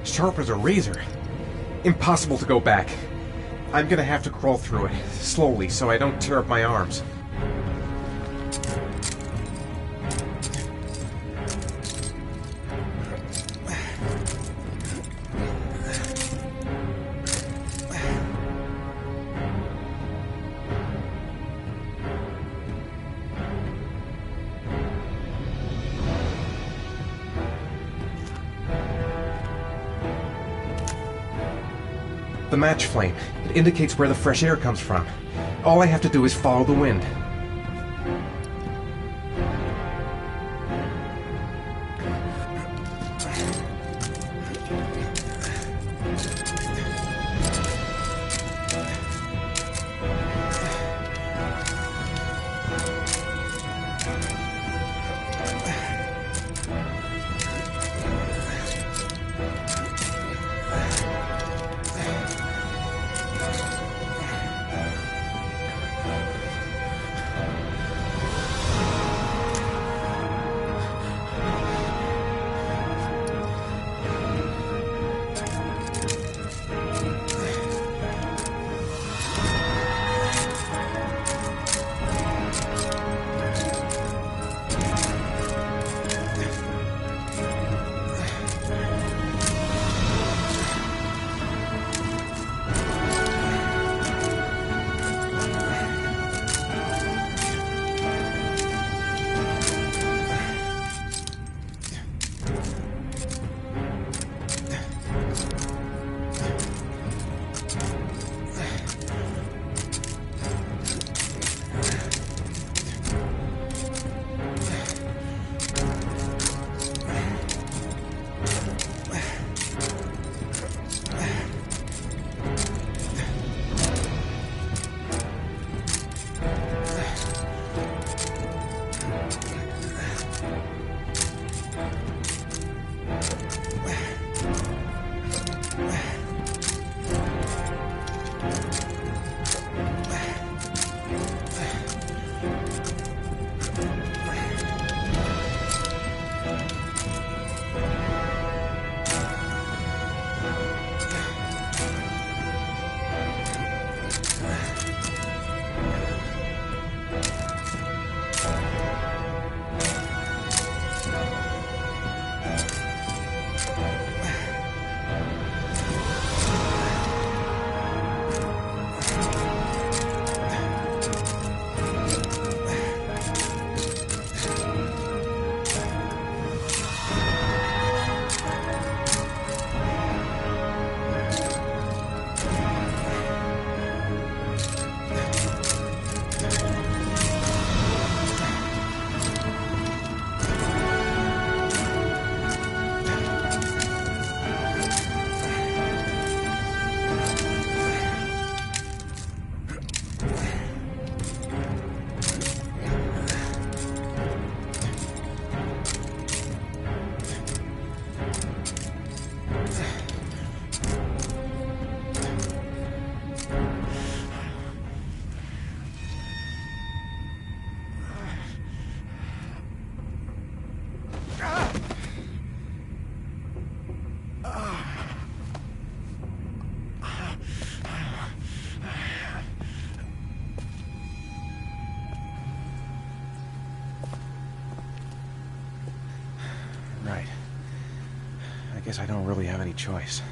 Sharp as a razor. Impossible to go back. I'm gonna have to crawl through it, slowly, so I don't tear up my arms. The match flame. It indicates where the fresh air comes from. All I have to do is follow the wind. Right. I guess I don't really have any choice.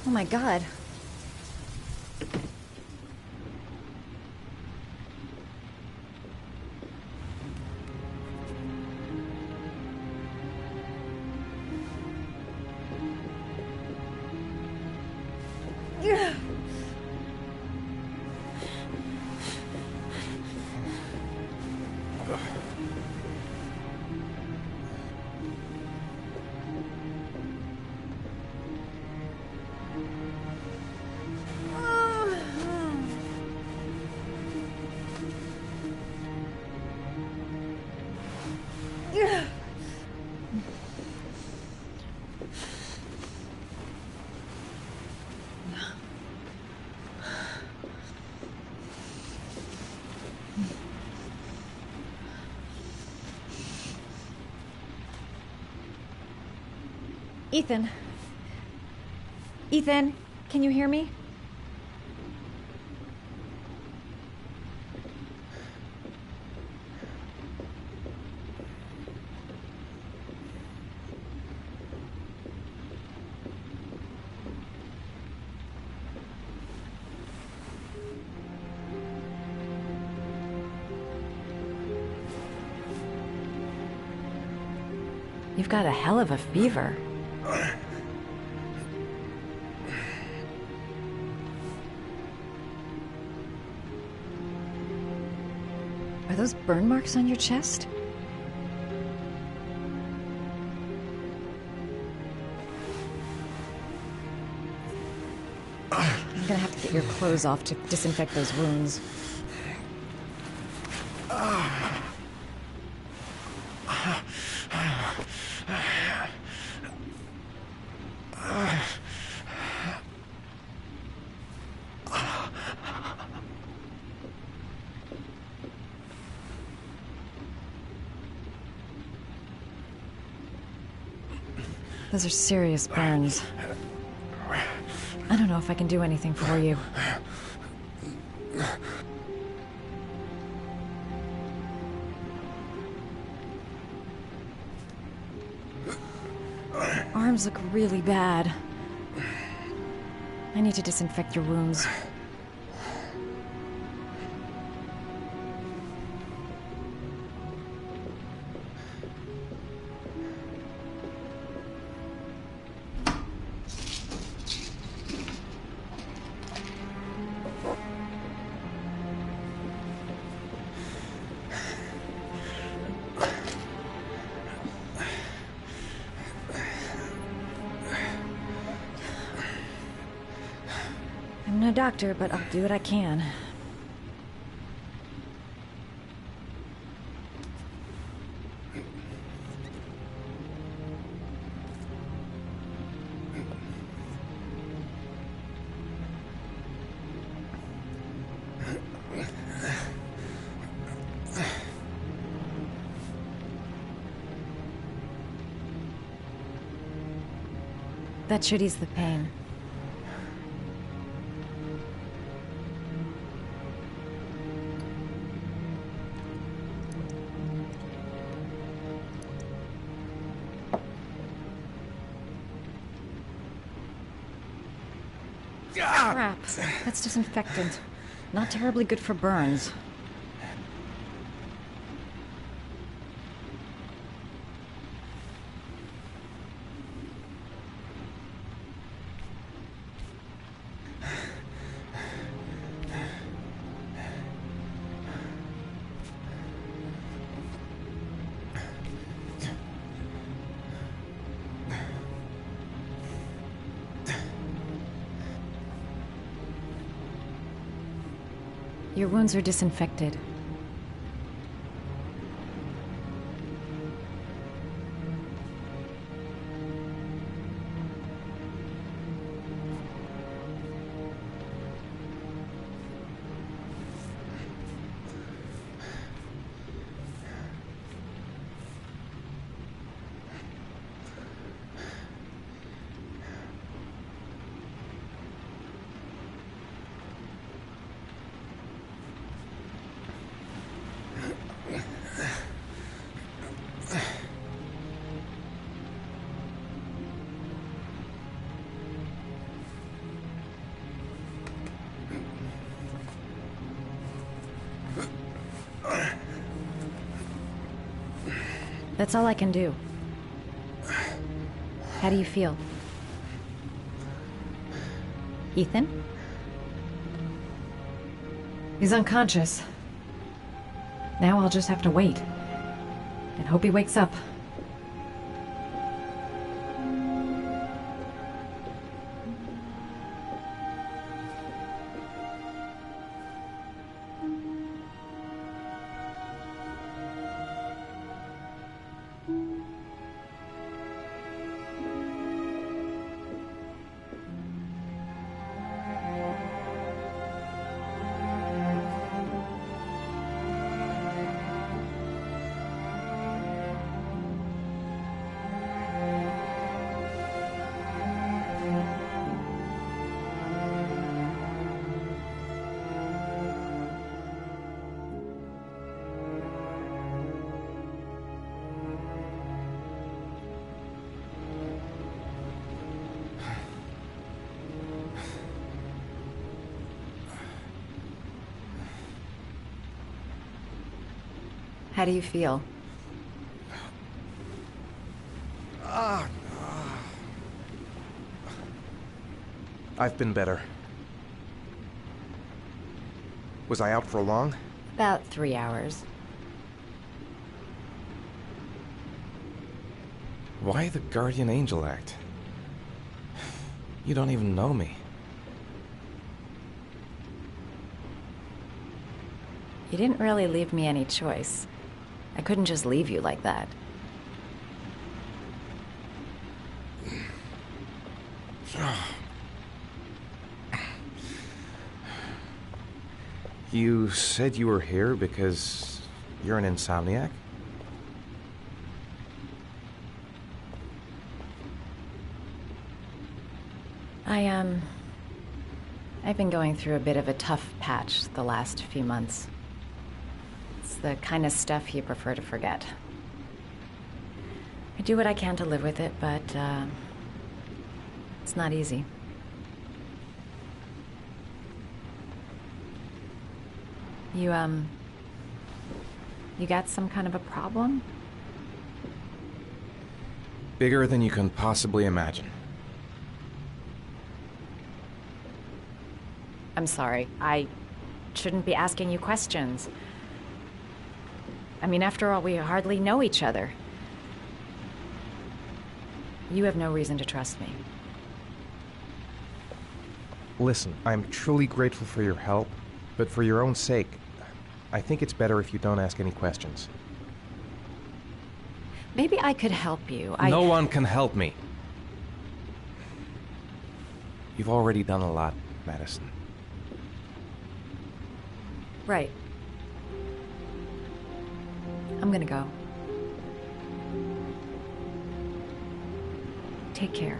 Oh my god. Ethan. Ethan, can you hear me? You've got a hell of a fever. Are those burn marks on your chest? I'm gonna have to get your clothes off to disinfect those wounds. Those are serious burns. I don't know if I can do anything for you. Arms look really bad. I need to disinfect your wounds. I'm no doctor, but I'll do what I can. That should ease the pain. Crap. That's disinfectant. Not terribly good for burns. Your wounds are disinfected. That's all I can do. How do you feel? Ethan? He's unconscious. Now I'll just have to wait. And hope he wakes up. How do you feel? I've been better. Was I out for long? About 3 hours. Why the guardian angel act? You don't even know me. You didn't really leave me any choice. I couldn't just leave you like that. You said you were here because you're an insomniac? I've been going through a bit of a tough patch the last few months. It's the kind of stuff you prefer to forget. I do what I can to live with it, but, it's not easy. You got some kind of a problem? Bigger than you can possibly imagine. I'm sorry. I shouldn't be asking you questions. I mean, after all, we hardly know each other. You have no reason to trust me. Listen, I'm truly grateful for your help, but for your own sake, I think it's better if you don't ask any questions. Maybe I could help you. No one can help me. You've already done a lot, Madison. Right. I'm gonna go. Take care.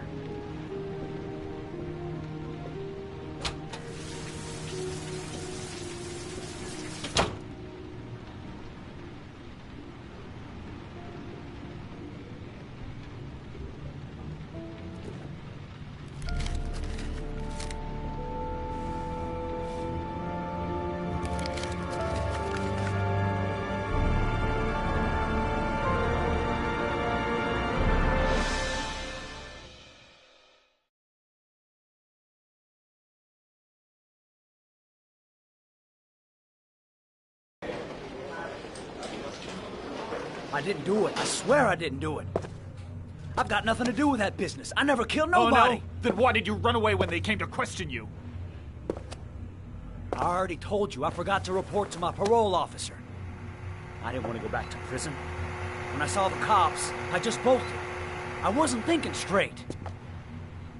I didn't do it. I swear I didn't do it. I've got nothing to do with that business. I never killed nobody. Oh, no? Then why did you run away when they came to question you? I already told you I forgot to report to my parole officer. I didn't want to go back to prison. When I saw the cops, I just bolted. I wasn't thinking straight.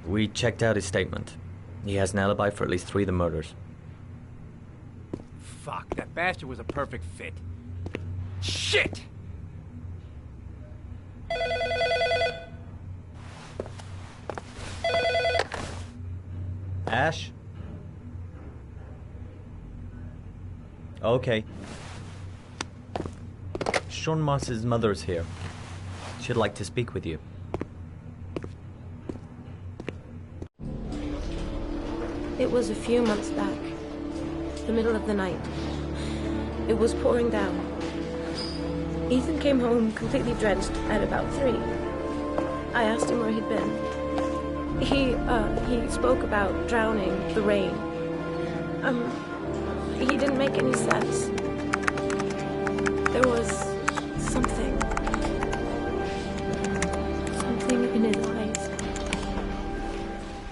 We checked out his statement. He has an alibi for at least 3 of the murders. Fuck, that bastard was a perfect fit. Shit! Ash? Okay. Sean Moss's mother's here. She'd like to speak with you. It was a few months back. The middle of the night. It was pouring down. Ethan came home completely drenched at about 3. I asked him where he'd been. He spoke about drowning, the rain. He didn't make any sense. There was something in his eyes.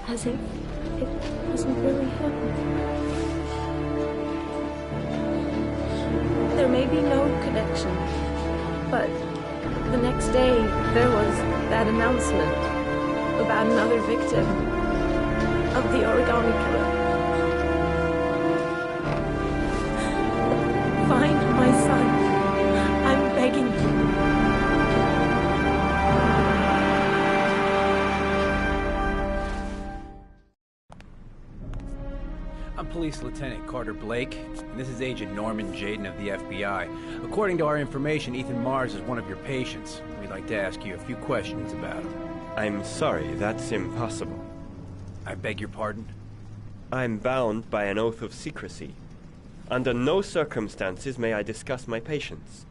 As if it wasn't really him. There may be no connection, but the next day there was that announcement about another victim of the origami killer. Find my son. I'm begging you. I'm Police Lieutenant Carter Blake, and this is Agent Norman Jaden of the FBI. According to our information, Ethan Mars is one of your patients. We'd like to ask you a few questions about him. I'm sorry, that's impossible. I beg your pardon? I'm bound by an oath of secrecy. Under no circumstances may I discuss my patients.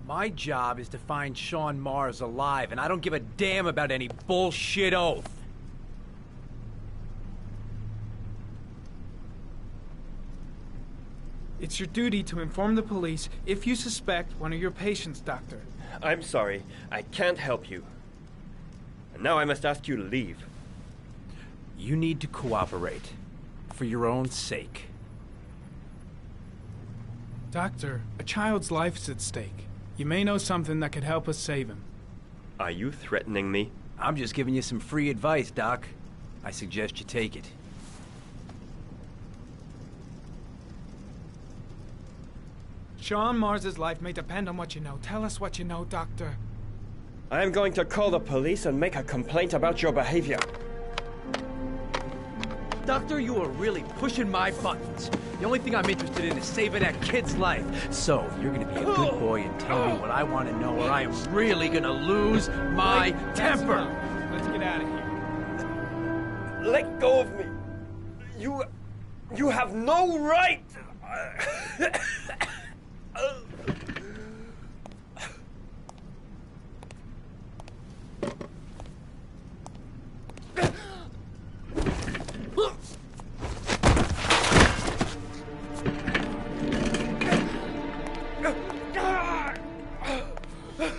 My job is to find Sean Mars alive, and I don't give a damn about any bullshit oath. It's your duty to inform the police if you suspect one of your patients, Doctor. I'm sorry, I can't help you. And now I must ask you to leave. You need to cooperate, for your own sake. Doctor, a child's life's at stake. You may know something that could help us save him. Are you threatening me? I'm just giving you some free advice, Doc. I suggest you take it. Sean Mars's life may depend on what you know. Tell us what you know, Doctor. I am going to call the police and make a complaint about your behavior. Doctor, you are really pushing my buttons. The only thing I'm interested in is saving that kid's life. So, you're gonna be a good boy and tell me what I want to know, or I am really gonna lose my temper. Let's get out of here. Let go of me. You have no right.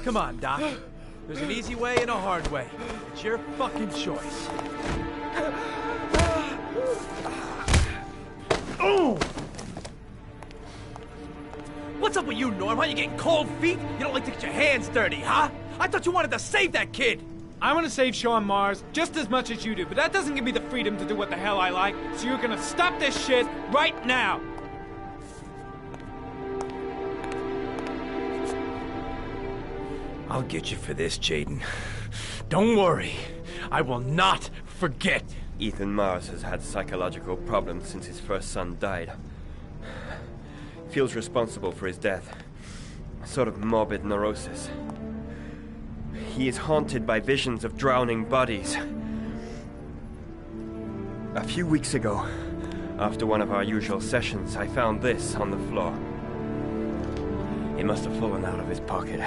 Come on, Doc. There's an easy way and a hard way. It's your fucking choice. Oh! What's up with you, Norm? Are you getting cold feet? You don't like to get your hands dirty, huh? I thought you wanted to save that kid! I want to save Sean Mars just as much as you do, but that doesn't give me the freedom to do what the hell I like, so you're gonna stop this shit right now! I'll get you for this, Jaden. Don't worry. I will not forget. Ethan Mars has had psychological problems since his first son died. Feels responsible for his death. A sort of morbid neurosis. He is haunted by visions of drowning bodies. A few weeks ago, after one of our usual sessions, I found this on the floor. It must have fallen out of his pocket.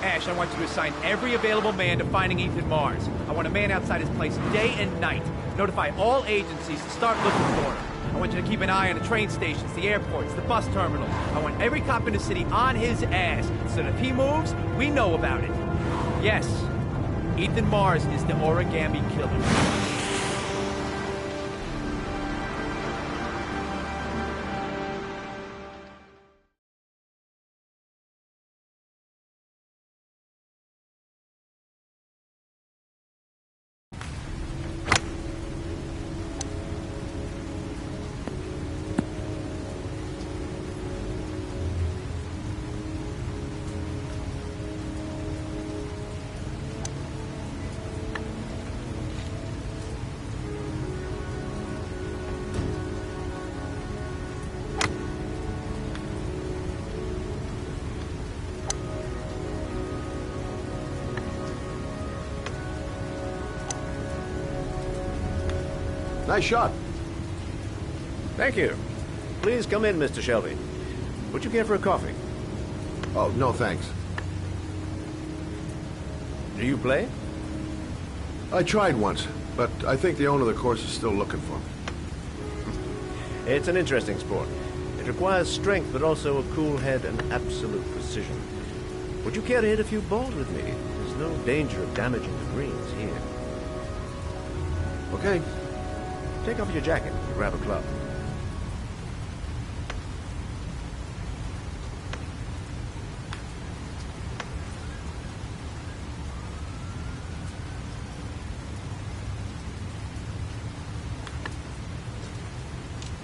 Ash, I want you to assign every available man to finding Ethan Mars. I want a man outside his place day and night. Notify all agencies to start looking for him. I want you to keep an eye on the train stations, the airports, the bus terminals. I want every cop in the city on his ass, so that if he moves, we know about it. Yes, Ethan Mars is the origami killer. Nice shot. Thank you. Please come in, Mr. Shelby. Would you care for a coffee? Oh, no thanks. Do you play? I tried once, but I think the owner of the course is still looking for me. It's an interesting sport. It requires strength, but also a cool head and absolute precision. Would you care to hit a few balls with me? There's no danger of damaging the greens here. Okay. Take off your jacket and grab a club.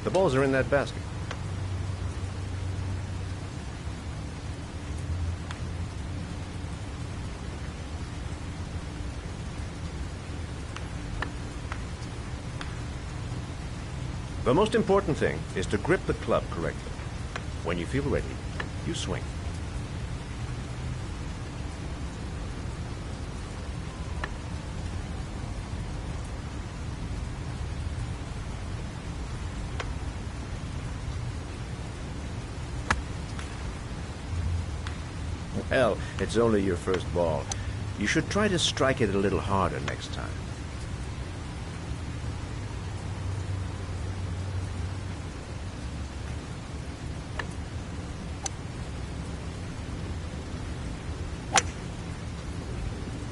The balls are in that basket. The most important thing is to grip the club correctly. When you feel ready, you swing. Well, it's only your first ball. You should try to strike it a little harder next time.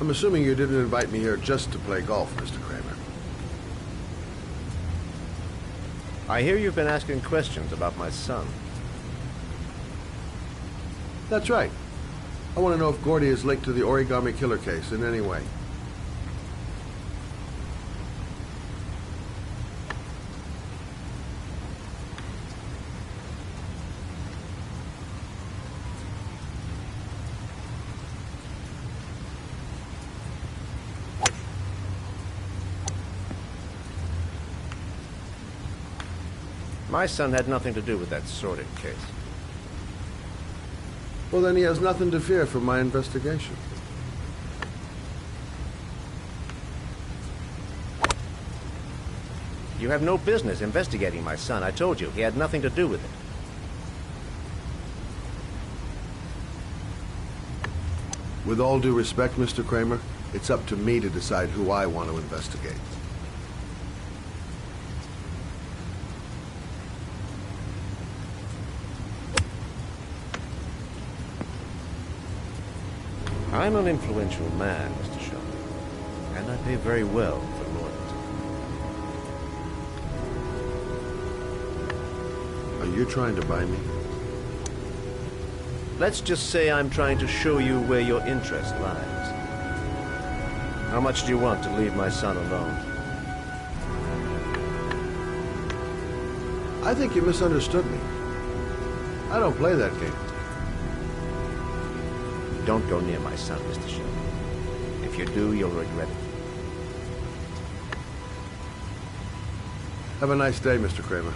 I'm assuming you didn't invite me here just to play golf, Mr. Kramer. I hear you've been asking questions about my son. That's right. I want to know if Gordy is linked to the origami killer case in any way. My son had nothing to do with that sordid case. Well, then he has nothing to fear from my investigation. You have no business investigating my son. I told you, he had nothing to do with it. With all due respect, Mr. Kramer, it's up to me to decide who I want to investigate. I'm an influential man, Mr. Shelby, and I pay very well for loyalty. Are you trying to buy me? Let's just say I'm trying to show you where your interest lies. How much do you want to leave my son alone? I think you misunderstood me. I don't play that game. Don't go near my son, Mr. Shelby. If you do, you'll regret it. Have a nice day, Mr. Kramer.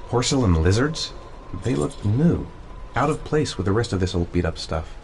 Porcelain lizards? They looked new. out of place with the rest of this old beat-up stuff.